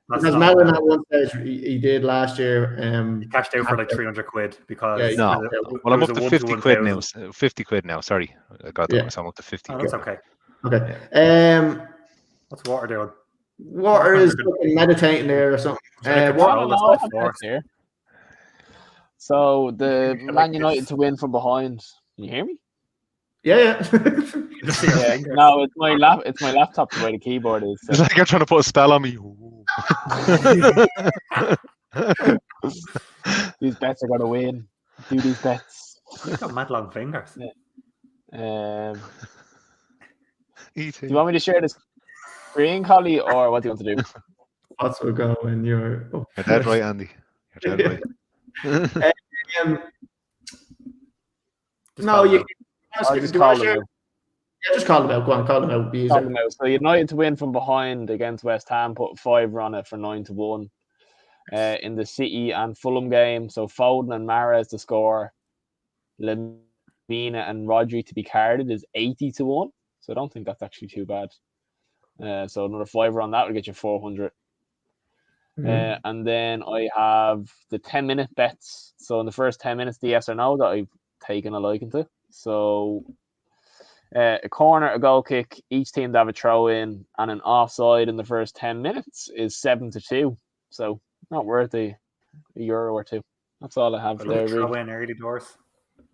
because Melon at one stage he did last year. He cashed out for like 300 quid because. Well, I'm up to 50 quid now. 50 quid now. Sorry, I got that. So I'm up to 50. Oh, that's okay. Okay. What's Water doing? Water is meditating there or something. So the Man United to win from behind. Can you hear me? Yeah. No, it's my laptop the way the keyboard is. So. It's like you're trying to put a spell on me. These bets are gonna win. Do these bets. You've got mad long fingers. Yeah. Do you want me to share this screen, Collie, or what do you want to do? What's will go when you're dead right, Andy. You're dead right. Just call them out. Just call them out. Go on, call them out. Call them out. So United to win from behind against West Ham, put 5 on it for 9 to 1. In the City and Fulham game, so Foden and Mahrez to score, Lemina and Rodri to be carded is 80 to 1. So I don't think that's actually too bad. So another 5 on that will get you 400. And then I have the 10-minute bets. So in the first 10 minutes, the yes or no that I've taken a liking to. So a corner, a goal kick, each team to have a throw in, and an offside in the first 10 minutes is 7 to 2. So not worth a euro or two. That's all I have there. Throw in early doors.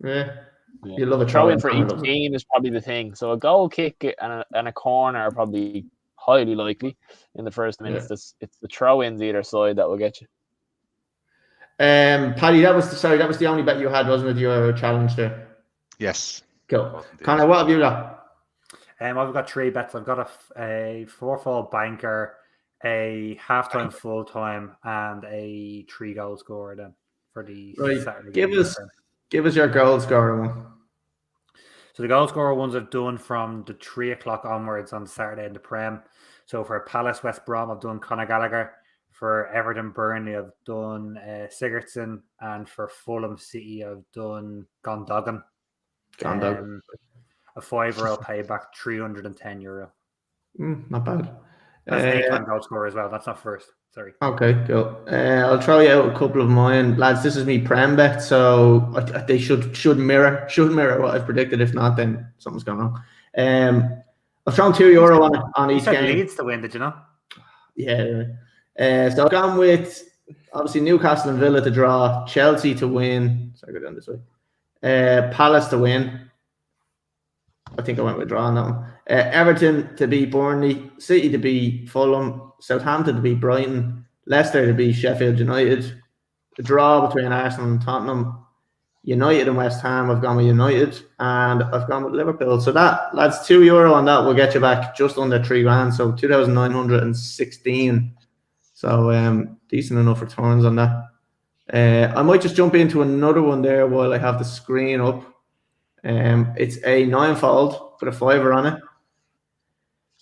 Yeah. You love a throw in for each team is probably the thing. So a goal kick and a corner are probably highly likely in the first minutes. Yeah. It's the throw-ins either side that will get you. Paddy, that was the only bet you had, wasn't it? Your challenge there. Yes. Cool. Connor, what have you got? I've got 3 bets. I've got a 4-fall banker, a half-time, full-time, and a 3-goal scorer then for the Saturday game. Give us your goal scorer one. So the goal scorer ones I've done from the 3 o'clock onwards on Saturday in the Prem. So for Palace West Brom, I've done Conor Gallagher. For Everton, Burnley, I've done Sigurdsson, and for Fulham City, I've done Gondogan. A €5 I'll pay back €310. Not bad. That's 8-time goal scorer as well. That's not first. Sorry. Okay, cool. I'll try out a couple of mine, lads. This is me prem bet, so they should mirror what I've predicted. If not, then something's going wrong. I've thrown €2 on each game. Leeds to win, did you know? Yeah. So I've gone with obviously Newcastle and Villa to draw, Chelsea to win. Sorry, go down this way. Palace to win. I think I went with draw on that one. Everton to beat Burnley, City to beat Fulham, Southampton to beat Brighton, Leicester to beat Sheffield United. The draw between Arsenal and Tottenham, United and West Ham. I've gone with United, and I've gone with Liverpool. So that, lads, €2 on that will get you back just under $3,000, so 2,916. So decent enough returns on that. I might just jump into another one there while I have the screen up. It's a 9-fold, put a $5 on it.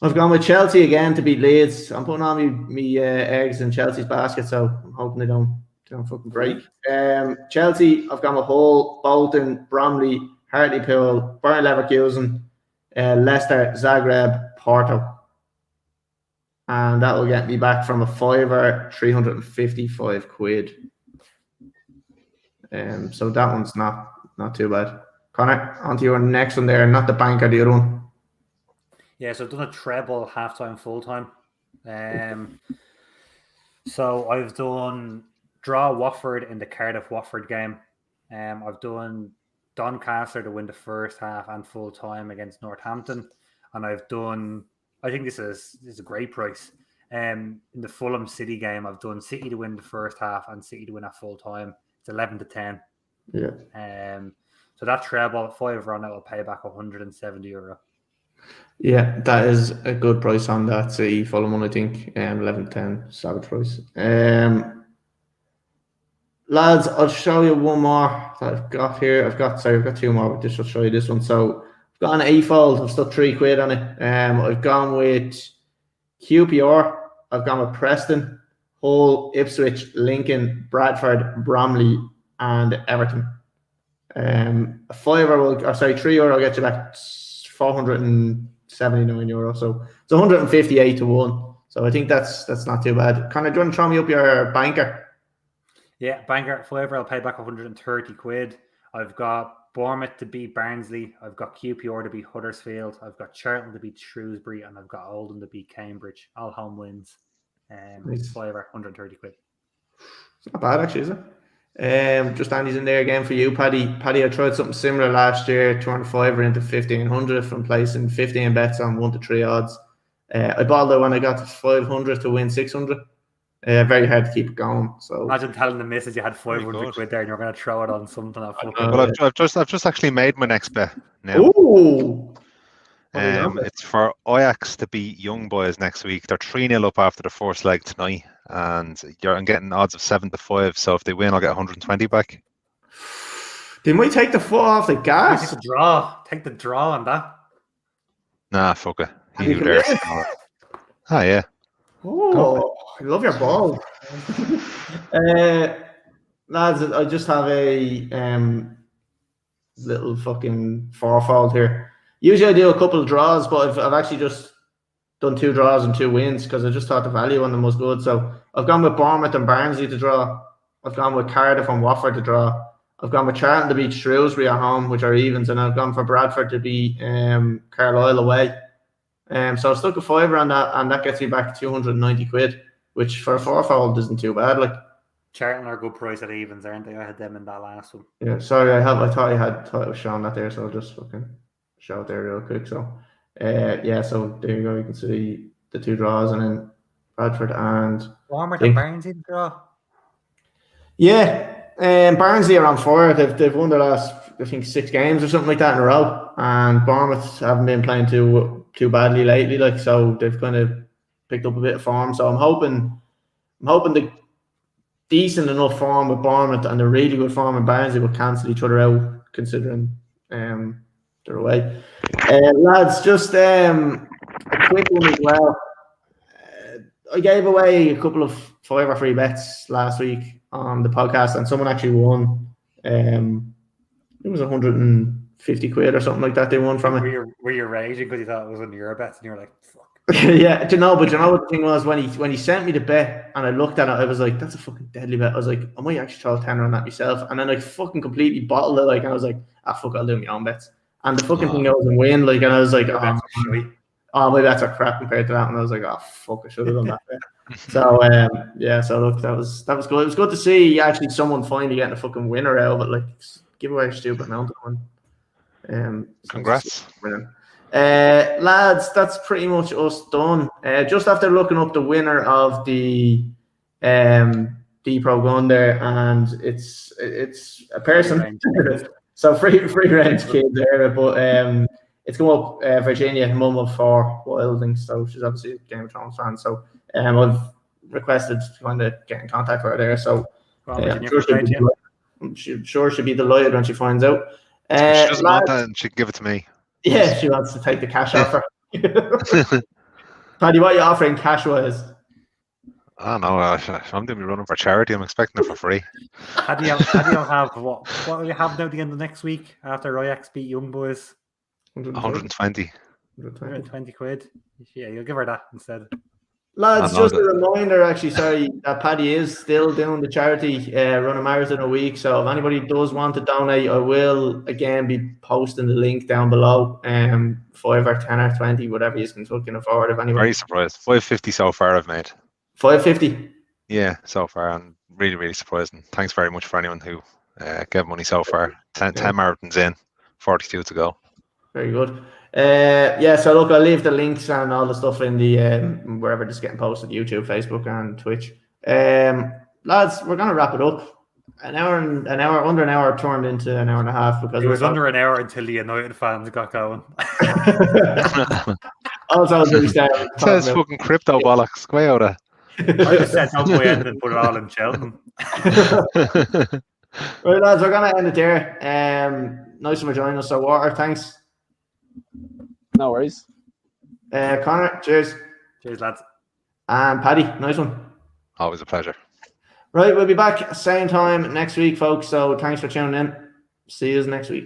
I've gone with Chelsea again to beat Leeds. I'm putting on me eggs in Chelsea's basket, so I'm hoping they don't fucking break. Chelsea, I've gone with Hull, Bolton, Bromley, Hartlepool, Bayer Leverkusen, Leicester, Zagreb, Porto. And that will get me back from a $5, 355 quid. So that one's not too bad. Connor, on to your next one there, not the banker, the other one. Yeah, so I've done a treble, half-time, full-time. So I've done draw Watford in the Cardiff-Watford game. I've done Doncaster to win the first half and full-time against Northampton. And I've done, I think this is a great price. In the Fulham City game, I've done City to win the first half and City to win at full-time. It's 11-10. Yeah. So that treble, $5 on it will pay back €170. Yeah, that is a good price on that City Fulham one, I think. 11-10, savage price. Lads, I'll show you one more that I've got here. I've got two more, but just will show you this one. So I've got an 8-fold. I've stuck £3 on it. I've gone with QPR. I've gone with Preston, Hull, Ipswich, Lincoln, Bradford, Bromley, and Everton. €3 will get you back €479. So it's 158 to 1. So I think that's not too bad. Connor, do you want to throw me up your banker? Yeah, banker, $5 I'll pay back 130 quid. I've got Bournemouth to beat Barnsley. I've got QPR to beat Huddersfield. I've got Charlton to beat Shrewsbury, and I've got Oldham to beat Cambridge. All home wins. Nice. $5, 130 quid. It's not bad actually, is it? Just Andy's in there again for you, Paddy. I tried something similar last year, turned $5 into 1,500 from placing 15 bets on 1 to 3 odds. I bought it when I got to 500 to win 600. Very hard to keep it going. So imagine telling the missus you had 500 quid there and you're going to throw it on something. Well, I've just actually made my next bet now. Ooh. It's for Ajax to beat Young Boys next week. They're 3-0 up after the first leg tonight, and I'm getting odds of 7-5. So if they win, I'll get 120 back. They might take the foot off the gas. Take the draw on that. Nah, fuck it. He who dares. Ah, yeah. Oh, I love your ball. Lads, I just have a little fucking 4-fold here. Usually I do a couple of draws, but I've actually just done 2 draws and 2 wins because I just thought the value on them was good. So I've gone with Bournemouth and Barnsley to draw. I've gone with Cardiff and Watford to draw. I've gone with Charlton to beat Shrewsbury at home, which are evens, and I've gone for Bradford to beat Carlisle away. So I stuck a $5 on that, and that gets me back 290 quid, which for a 4-fold isn't too bad. Like Charlton are a good price at evens, aren't they? I had them in that last one. Yeah, sorry, I thought it was showing that there, so I'll just fucking show it there real quick. So yeah, so there you go. You can see the 2 draws, and then Bradford and Bournemouth and Barnsley to draw. Yeah, Barnsley are on fire. They've won their last, I think, 6 games or something like that in a row, and Bournemouth haven't been playing too badly lately. Like, so they've kind of picked up a bit of form. So I'm hoping the decent enough form with Bournemouth and the really good form in Barnsley will cancel each other out, considering they're away. Lads, just a quick one as well. I gave away a couple of 5 or 3 bets last week on the podcast, and someone actually won. It was 150 quid or something like that. They won from it. Were you raging because you thought it was one of your bets, and you were like, "Fuck." Yeah, do you know what the thing was when he sent me the bet and I looked at it, I was like, that's a fucking deadly bet. I was like, I might actually throw a tenner on that myself, and then I fucking completely bottled it, like, and I was like, fuck, I'll do my own bets. And the fucking thing goes and win, like, and I was like, my bets are crap compared to that, and I was like, fuck, I should have done that bet. So so look, that was good. It was good to see actually someone finally getting a fucking winner out of it, like give away a stupid amount of one. Congrats. Lads, that's pretty much us done. Just after looking up the winner of the Deprogun there, and it's a person. So free range kid there, but it's come up Virginia, mum of 4 wildlings, so she's obviously a Game of Thrones fan. So I've requested to kind of get in contact with her there. So I'm sure she'll be delighted when she finds out. She doesn't want that, and she can give it to me. Yeah, she wants to take the cash offer. Paddy, what are you offering cash-wise? I don't know. I'm going to be running for charity. I'm expecting it for free. How do you have what will you have now at the end of next week after Ajax beat Young Boys? 120. 120 quid. Yeah, you'll give her that instead. Lads, just a reminder, actually, sorry, that Paddy is still doing the charity run a marathon a week. So if anybody does want to donate, I will again be posting the link down below. 5 or 10 or 20, whatever you can afford. If anybody. Very surprised. 550 so far I've made. 550. Yeah, so far. I'm really, really surprised. And thanks very much for anyone who gave money so far. 10 marathons in, 42 to go. Very good. So look, I'll leave the links and all the stuff in the wherever it's getting posted, YouTube, Facebook, and Twitch. Lads, we're gonna wrap it up. Under an hour turned into an hour and a half because it was under an hour until the United fans got going. Also, it says fucking crypto bollocks. Go out of. I just said don't go in and put it all in Cheltenham. Right, lads, we're gonna end it there. Nice for joining us. So, Water, thanks. No worries. Connor, cheers. Cheers, lads. And Paddy, nice one. Always a pleasure. Right, we'll be back same time next week, folks. So thanks for tuning in. See you next week.